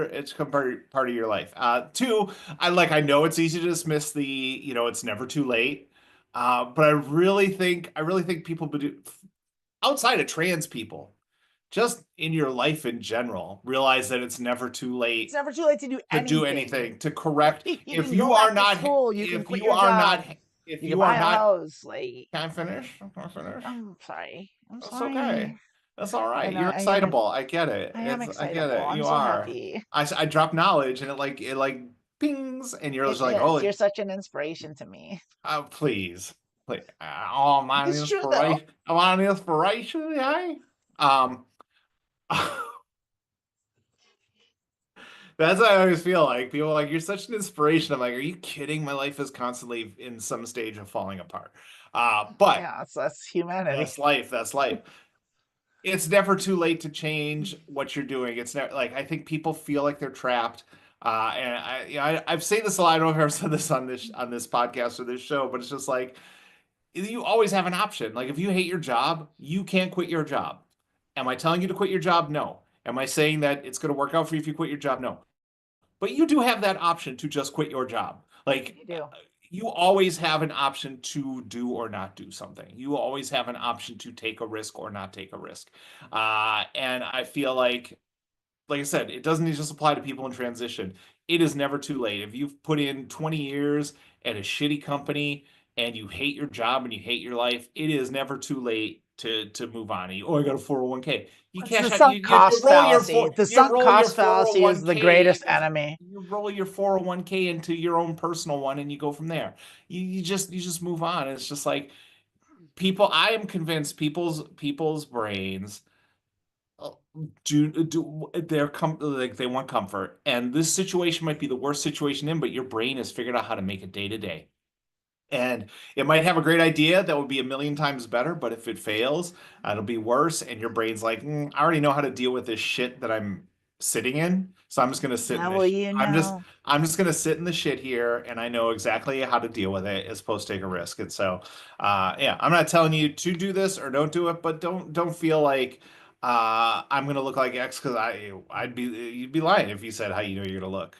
your life. Two, I know it's easy to dismiss it's never too late. But I really think people outside of trans people, just in your life in general, realize that it's never too It's late never too late to do to do anything. anything to correct You can go back to school. You can if quit you your are job. not if You can you are buy a not house. Like, can I finish? Can I finish? I'm sorry. I'm That's okay. sorry. That's all right. And You're excitable. I get it. I am I get excitable. it. I'm You so are. happy. I drop knowledge and it like pings and you're It just like, is. oh, You're such an inspiration to me. please. Please. Oh, I'm on It's true though. inspiration. I'm on inspiration, yeah. Um That's what I always feel like. People are like, you're such an inspiration. I'm like, are you kidding? My life is constantly in some stage of falling apart. But Yeah, that's humanity. that's life. That's life. It's never too late to change what you're doing. It's never like I think people feel like they're trapped. I've said this a lot. I don't know if I've ever said this on this podcast or this show, but it's just like you always have an option. Like if you hate your job, you can't quit your job. Am I telling you to quit your job? No. Am I saying that it's going to work out for you if you quit your job? No. But you do have that option to just quit your job. Like You do. you always have an option to do or not do something. You always have an option to take a risk or not take a risk. And I feel like I said, it doesn't just apply to people in transition. It is never too late. If you've put in 20 years at a shitty company and you hate your job and you hate your life, it is never too late to move on. I got a 401k. You It's the cash out, sunk cost fallacy. The you sunk roll your cost fallacy is the 401k, greatest enemy. you roll your 401k into your own personal one and you go from there. You just move on. It's just like I am convinced people's brains like they want comfort, and this situation might be the worst situation but your brain has figured out how to make it day to day, and it might have a great idea that would be a million times better, but if it fails, it'll be worse. And your brain's like, I already know how to deal with this shit that I'm sitting in. So I'm just gonna sit in How will this. you know? I'm just gonna sit in the shit here, and I know exactly how to deal with it as opposed to take a risk. And so, yeah, I'm not telling you to do this or don't do it, but don't feel like I'm gonna look like X because you'd be lying if you said how you know you're gonna look.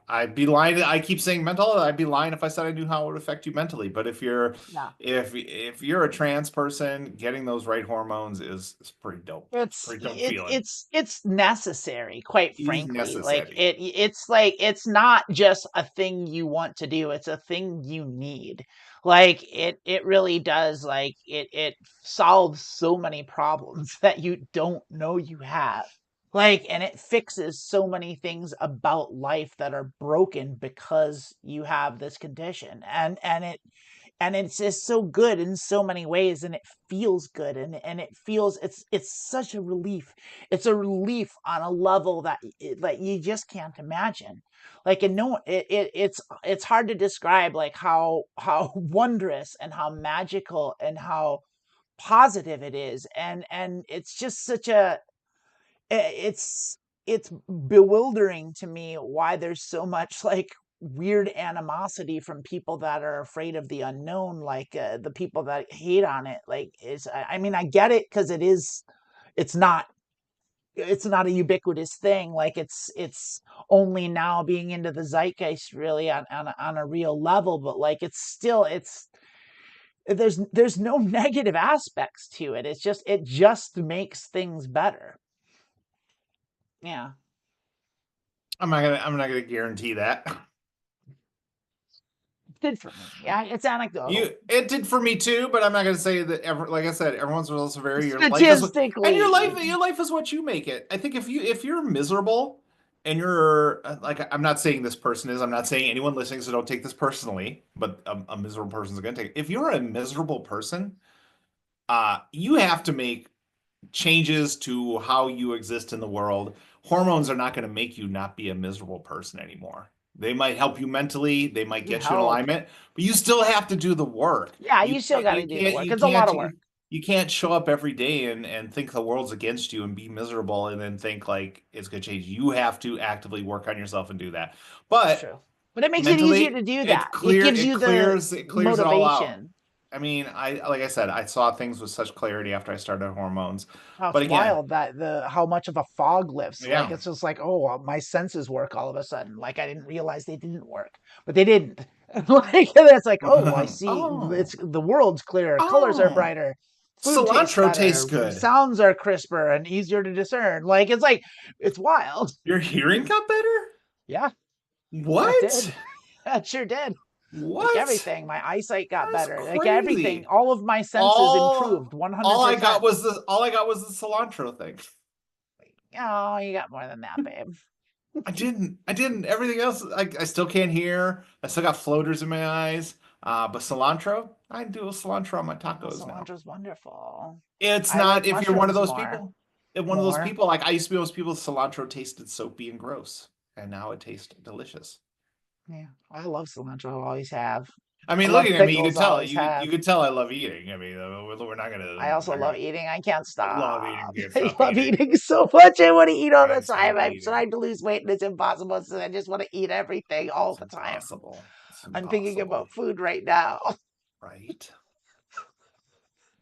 I'd be lying. I keep saying mental. I'd be lying if I said I knew how it would affect you mentally. But Yeah. if you're a trans person, getting those right hormones is pretty dope. Pretty dope feeling. It's necessary, quite It is frankly. Like necessary. it's not just a thing you want to do, it's a thing you need. Like it really does, like it solves so many problems that you don't know you have. Like, and it fixes so many things about life that are broken because you have this condition. And it's just so good in so many ways, and it feels good, and it feels, it's such a relief. It's a relief on a level that like you just can't imagine. Like, and no, it's hard to describe, like how wondrous and how magical and how positive it is. And it's just such a it's bewildering to me why there's so much like weird animosity from people that are afraid of the unknown, like the people that hate on it. Like, I mean, I get it because it's not a ubiquitous thing. Like, it's only now being into the zeitgeist really on a real level, but like it's there's no negative aspects to it. It just makes things better. Yeah. I'm not gonna guarantee that. It did for me. Yeah, it's anecdotal. It did for me too, but I'm not gonna say that like I said, everyone's also very your life is and Statistically. your life is what you make it. I think if you're miserable and you're like I'm not saying this person is, I'm not saying anyone listening, so don't take this personally, but a miserable person's gonna take it. If you're a miserable person, you have to make changes to how you exist in the world. Hormones are not going to make you not be a miserable person anymore. They might help you mentally, they might You get you in help. alignment, but you still have to do the work. Yeah, you still got to do the work. It's a lot of work. You can't show up every day and think the world's against you and be miserable and then think like it's going to change. You have to actively work on yourself and do that. It's But true. But it makes it easier mentally, to do that. It gives you the it clears it all out. motivation. I mean, like I said, I saw things with such clarity after I started hormones. Oh, But it's again, wild that how much of a fog lifts. Like, yeah. it's just like, oh, my senses work all of a sudden. Like, I didn't realize they didn't work, but they didn't. Like, it's like, oh, I see. Oh, The world's clearer, colors are oh, brighter, food tastes cilantro tastes better, good. sounds are crisper and easier to discern. Like it's wild. Your hearing got better? Yeah, that What? did. That sure did. Like What? everything, my eyesight got That's better. Like everything, crazy. all of my senses improved All I got 100%. was the cilantro thing. Oh, you got more than that, babe. I didn't. Everything else, I still can't hear. I still got floaters in my eyes. But cilantro, I do a cilantro on my Oh, tacos now. cilantro's wonderful. It's I not like if you're one of mushrooms those more. people. If one of those More. people, like I used to be those people, cilantro tasted soapy and gross, and now it tastes delicious. Yeah, I love cilantro. I always have. I I mean, love looking at me, you could pickles. I tell always have. you could tell I love eating. I mean, we're not I also love gonna. eating. I can't I love stop. eating. Can't I stop love eating. eating so much. I want to eat all the Can't time. stop I'm eating. trying to lose weight and it's impossible. So I just want to eat everything all It's the time. impossible. It's I'm thinking impossible. about food right now. Right?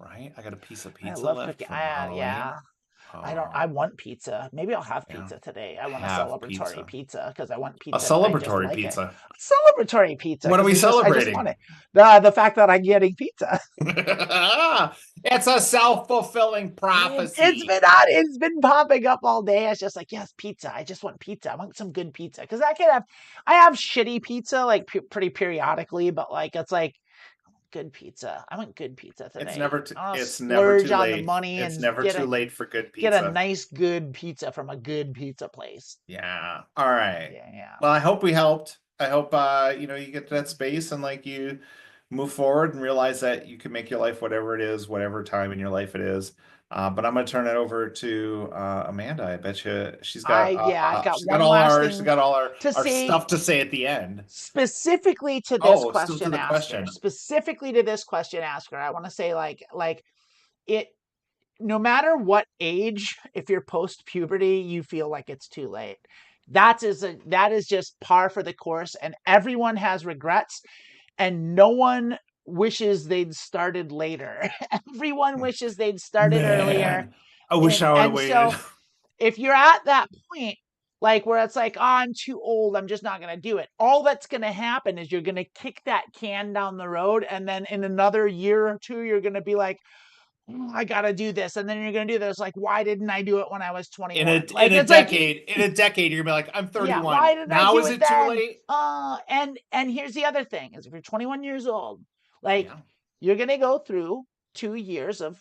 Right? I got a piece of I pizza love left cooking. from Halloween. Yeah. I Oh, want pizza. Maybe I'll have yeah. pizza today. I want a Have celebratory pizza. pizza because I want A pizza and I just celebratory like it. pizza. A celebratory pizza What are because we I just want celebrating? it. The fact that I'm getting pizza. It's a self-fulfilling prophecy. It's been popping up all day. It's just like, yes, pizza. I just want pizza. I want some good pizza because I have shitty pizza like pretty periodically, but like it's like good pizza. I want good pizza today. I want to it's never splurge too on the late. money It's and never too late for good get a pizza. nice good pizza from a good pizza place. Yeah. All right. Yeah, yeah. Well, I hope we helped. I hope you get to that space and like you move forward and realize that you can make your life whatever it is, whatever time in your life it is. But I'm gonna turn it over to Amanda. I bet you I've got one last she's thing got all to our say stuff to say at the end. specifically to this Oh, still to question the asker. question. Specifically to this question asker, I want to say like it no matter what age, if you're post puberty, you feel like it's too late. That is just par for the course, and everyone has regrets, and no one wishes they'd started later. Everyone wishes they'd started earlier, Man, I wish I would have and waited. so if you're at that point, like where it's like, oh, I'm too old, I'm just not going to do it. All that's going to happen is you're going to kick that can down the road. And then in another year or two, you're going to be like, oh, I got to do this. And then you're going to do this. Like, why didn't I do it when I was 21? Like, it's like, In a decade, you're gonna be like, I'm yeah, 31. why didn't I Now do is it it too then? late? And here's the other thing is if you're 21 years old, like Yeah. you're going to go through 2 years of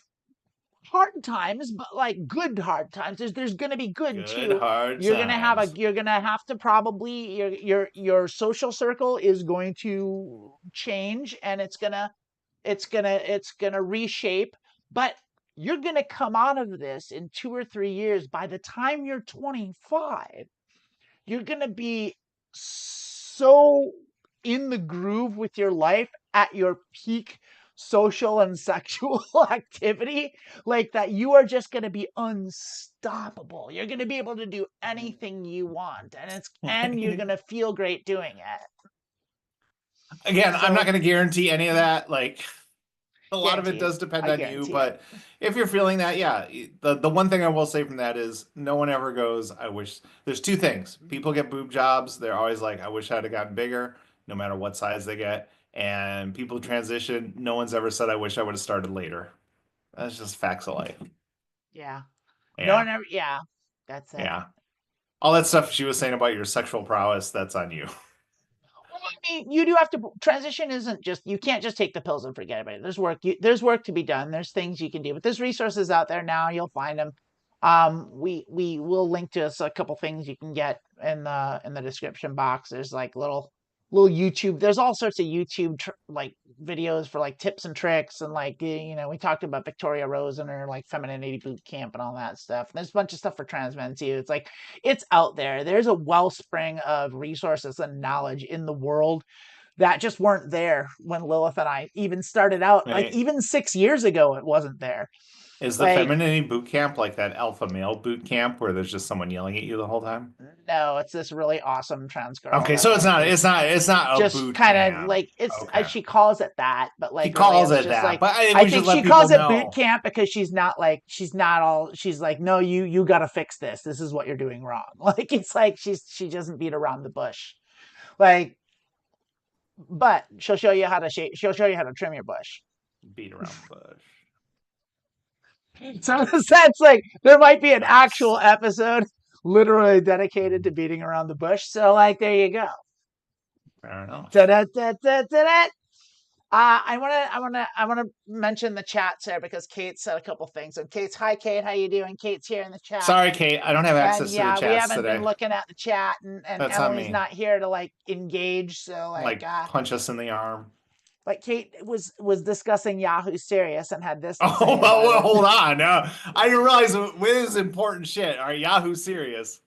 hard times, but like good hard times. There's going to be good Good too. hard times. You're going to have to probably your social circle is going to change, and it's going to reshape, but you're going to come out of this in 2 or 3 years. By the time you're 25, you're going to be so in the groove with your life at your peak social and sexual activity, like that you are just going to be unstoppable. You're going to be able to do anything you want, and you're going to feel great doing it. Again, I'm not So going to guarantee any of that. Like, a lot of it guarantee it. does depend I on you, guarantee it. but if you're feeling that, yeah, the one thing I will say from that is no one ever goes, I wish. There's two things. People get boob jobs. They're always like, I wish I'd have gotten bigger, no matter what size they get. And people transition, no one's ever said, I wish I would have started later. That's just facts of life. Yeah. No Yeah. one ever. Yeah. That's it. Yeah. All that stuff she was saying about your sexual prowess, that's on you. Well, I mean, you do have to transition. Isn't just you can't just take the pills and forget about it. There's work. There's work to be done. There's things you can do. But there's resources out there now. You'll find them. We will link to us a couple things you can get in the description box. There's like little YouTube. There's all sorts of YouTube like videos for like tips and tricks and like we talked about Victoria Rose and her like femininity boot camp and all that stuff. And there's a bunch of stuff for trans men too. It's like it's out there. There's a wellspring of resources and knowledge in the world that just weren't there when Lilith and I even started out. Like Right? even 6 years ago, it wasn't there. Is the Like femininity boot camp like that alpha male boot camp where there's just someone yelling at you the whole time? no, it's this really awesome trans girl Okay, that so it's like not is it's not it's not a just boot kind of camp. like it's Okay. she calls it that, but She like really calls it's it just that, like but I think I we should think let she people calls it boot know. camp because she's not all she's like no you got to fix this. This is what you're doing wrong. Like it's like she doesn't beat around the bush. Like but she'll show you how to trim your bush. Beat around the bush. So in a sense like there might be an actual Nice. episode literally dedicated to beating around the bush. So like there you go. Fair enough. Da-da-da-da-da-da. I wanna mention the chats there because Kate said a couple things. So Kate's hi Kate, how you doing? Kate's here in the chat. Sorry, Kate, I don't have And access to the yeah, we chats haven't been today. looking at the chat and That's on Emily's me. not here to like engage. So Like punch us in the arm. like Kate was discussing Yahoo Serious and had this to Oh, say about well, it. hold on. I didn't realize this is important shit. All right, Yahoo serious.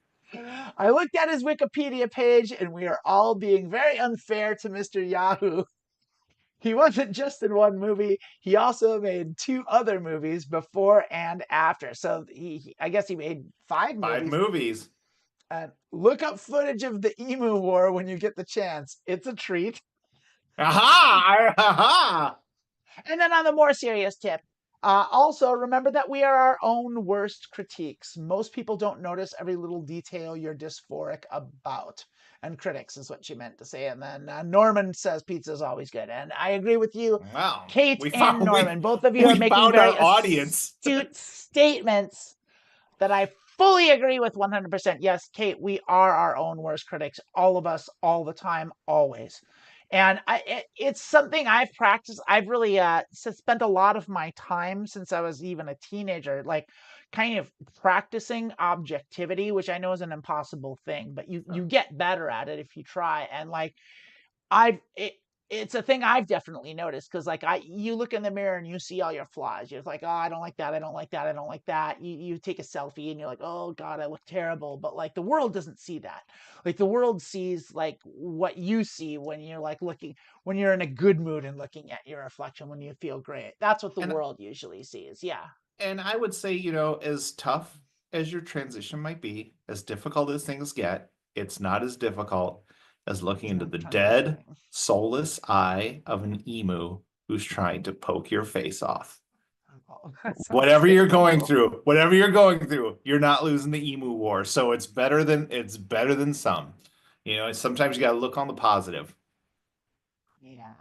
I looked at his Wikipedia page and we are all being very unfair to Mr. Yahoo. He wasn't just in one movie. He also made two other movies before and after. So I guess he made five 5 movies. movies. Look up footage of the Emu War when you get the chance. It's a treat. Aha! Aha! And then on the more serious tip, also remember that we are our own worst critiques. Most people don't notice every little detail you're dysphoric about. And critics is what she meant to say. And then Norman says pizza is always good. And I agree with you, Wow. Kate We and found Norman. Both of you are we making found very our audience. astute statements that I fully agree with 100%. Yes, Kate, we are our own worst critics. All of us, all the time, always. And it's something I've practiced. I've really spent a lot of my time since I was even a teenager, like kind of practicing objectivity, which I know is an impossible thing, but you get better at it if you try. And like I've it's a thing I've definitely noticed because like you look in the mirror and you see all your flaws. You're like, oh, I don't like that, I don't like that, I don't like that. You take a selfie and you're like, oh God, I look terrible. But like the world doesn't see that. Like the world sees like what you see when you're like looking when you're in a good mood and looking at your reflection when you feel great. That's what the And world usually sees. Yeah. and I would say, as tough as your transition might be, as difficult as things get, it's not as difficult as looking into the dead, Transitioning. soulless eye of an emu who's trying to poke your face off. That sounds Whatever you're going through, you're not losing the emu war. So it's better than some. Sometimes you got to look on the positive. Yeah.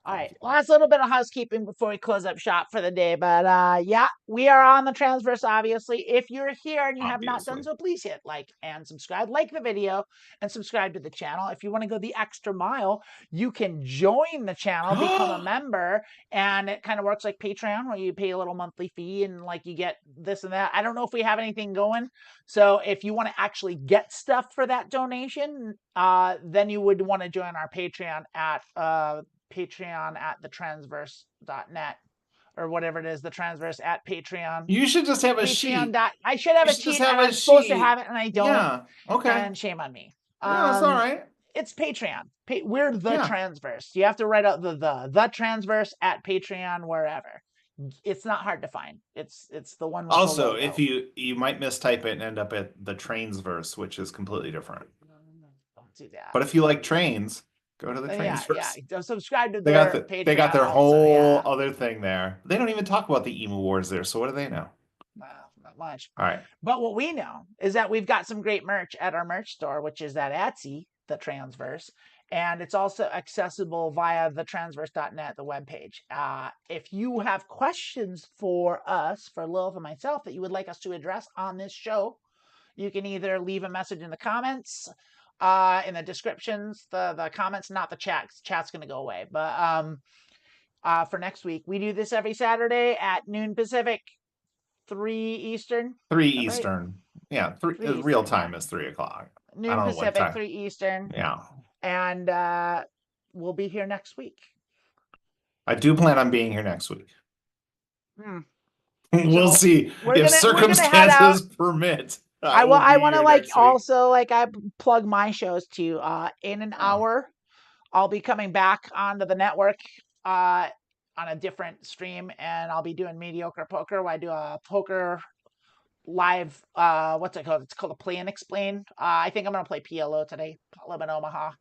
All right, last little bit of housekeeping before we close up shop for the day. But yeah, we are on the Transverse, obviously. If you're here and you have not done Obviously. so, please hit like and subscribe. Like the video and subscribe to the channel. If you want to go the extra mile, you can join the channel, become a member, and it kind of works like Patreon, where you pay a little monthly fee and like you get this and that. I don't know if we have anything going. So if you want to actually get stuff for that donation, then you would want to join our Patreon at Patreon at thetransverse.net or whatever it is, the transverse at Patreon. You should just have a Patreon. sheet. I should have You a should just sheet have and a I'm supposed to have sheet. it and I don't. Yeah. Okay. And shame on me. No, that's all right. It's Patreon. We're the Yeah. transverse. You have to write out the transverse at Patreon wherever. It's not hard to find. It's the one with Also, the if logo. you might mistype it and end up at the trains verse, which is completely different. Don't do that. But if you like trains, Go to the Yeah, transfers. subscribe to They got their Patreon. they got their also, whole other thing there. They don't even talk about the emu wars there. So what do they know? Not much. All right. But what we know is that we've got some great merch at our merch store, which is at Etsy, the Transverse. And it's also accessible via thetransverse.net, the webpage. If you have questions for us, for Lilith and myself, that you would like us to address on this show, you can either leave a message in the comments, in the descriptions, the comments, not the chat. Chat's going to go away. But for next week, we do this every Saturday at noon Pacific, 3 Eastern. 3 Eastern. Right? Yeah, 3 Eastern, real time is 3 o'clock. Noon Pacific, 3 Eastern. Yeah. And we'll be here next week. I do plan on being here next week. We'll So see if circumstances permit. I want to like also like I plug my shows too. In an hour, I'll be coming back onto the network on a different stream, and I'll be doing Mediocre Poker, where I do a poker live. What's it called? It's called a Play and Explain. I think I'm gonna play PLO today. I live in Omaha,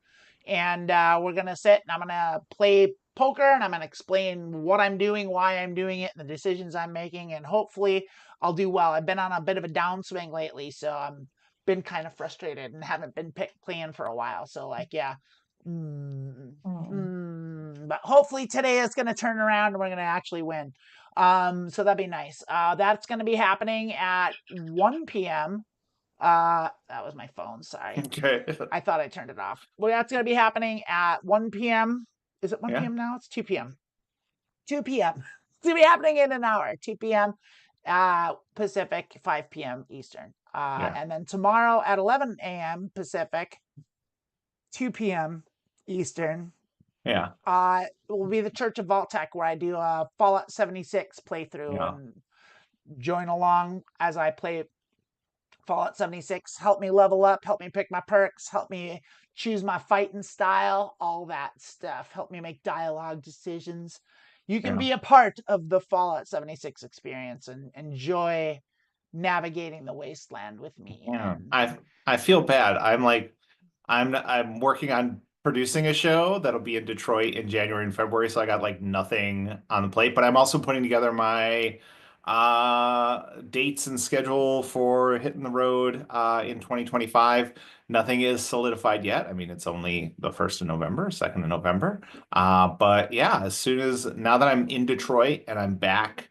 and we're gonna sit and I'm gonna play poker, and I'm gonna explain what I'm doing, why I'm doing it, and the decisions I'm making, and hopefully I'll do well. I've been on a bit of a downswing lately, so I'm been kind of frustrated and haven't been playing for a while. So like, yeah. But hopefully today is going to turn around and we're going to actually win. So that'd be nice. That's going to be happening at 1 p.m. That was my phone. Sorry. Okay. I thought I turned it off. Well, that's going to be happening at 1 p.m. Is it 1 p.m. now? It's 2 p.m. 2 p.m. It's going to be happening in an hour. 2 p.m. Pacific, 5 p.m. Eastern. And then tomorrow at 11 a.m. Pacific, 2 p.m. Eastern. Yeah. It will be the Church of Vault-Tec, where I do a Fallout 76 playthrough and join along as I play Fallout 76. Help me level up, help me pick my perks, help me choose my fighting style, all that stuff. Help me make dialogue decisions. You can be a part of the Fallout 76 experience and enjoy navigating the wasteland with me. Yeah. I feel bad. I'm working on producing a show that'll be in Detroit in January and February, so I got like nothing on the plate. But I'm also putting together my dates and schedule for hitting the road in 2025. Nothing is solidified yet. I mean, it's only the 1st of November, 2nd of November. But yeah, now that I'm in Detroit and I'm back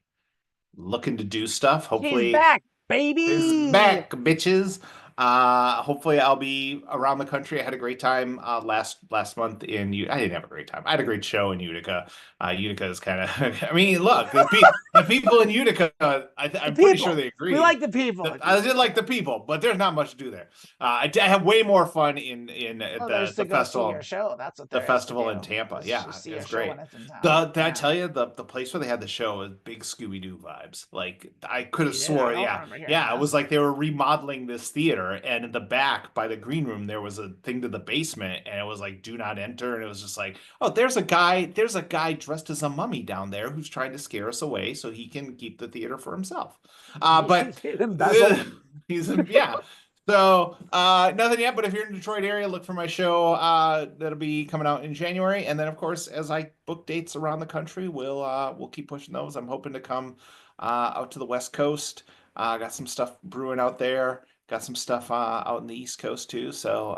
looking to do stuff, hopefully he's back, baby. He's back, bitches. Hopefully I'll be around the country. I had a great time last month in Utica. I didn't have a great time. I had a great show in Utica. Utica is kind of I mean, look, the people in Utica, I'm pretty sure they agree. We like the people. I did like the people, but there's not much to do there. I have way more fun in the festival. See your show. That's what the festival in Tampa. Yeah, it's great. Did I tell you the place where they had the show was big Scooby-Doo vibes? Like I could have swore, it was like they were remodeling this theater, and in the back by the green room there was a thing to the basement, and it was like do not enter, and it was just like, oh, there's a guy dressed as a mummy down there who's trying to scare us away so he can keep the theater for himself. But he's So nothing yet, but if you're in the Detroit area, look for my show. That'll be coming out in January, and then of course, as I book dates around the country, we'll keep pushing those. I'm hoping to come out to the West Coast. Got some stuff brewing out there. Got some stuff out in the East Coast too. So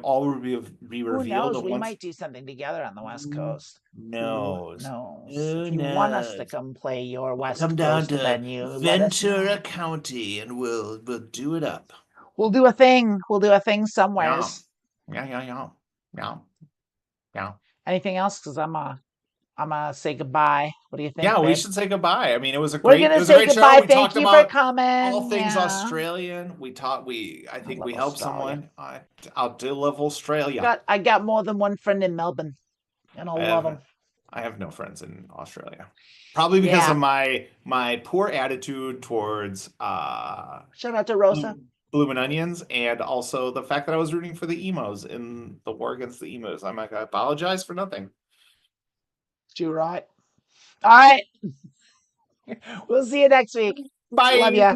all will be revealed. Who knows? We might do something together on the West Coast. No. If you want us to come play your West Coast down to venue, Ventura County, and we'll do it up. We'll do a thing. We'll do a thing somewhere. Yeah. Anything else? Because I'm gonna say goodbye. What do you think? Yeah, babe? We should say goodbye. I mean, it was a great. We're gonna say goodbye. Show. We Thank you for coming. All things Australian. I think we helped someone. I'll do love Australia. I got more than one friend in Melbourne, and I love them. I have no friends in Australia. Probably because of my poor attitude towards shout out to Rosa. Bloomin' Onions, and also the fact that I was rooting for the emos in the war against the emos. I'm like, I apologize for nothing. You're right. All right. We'll see you next week. Bye. Love ya.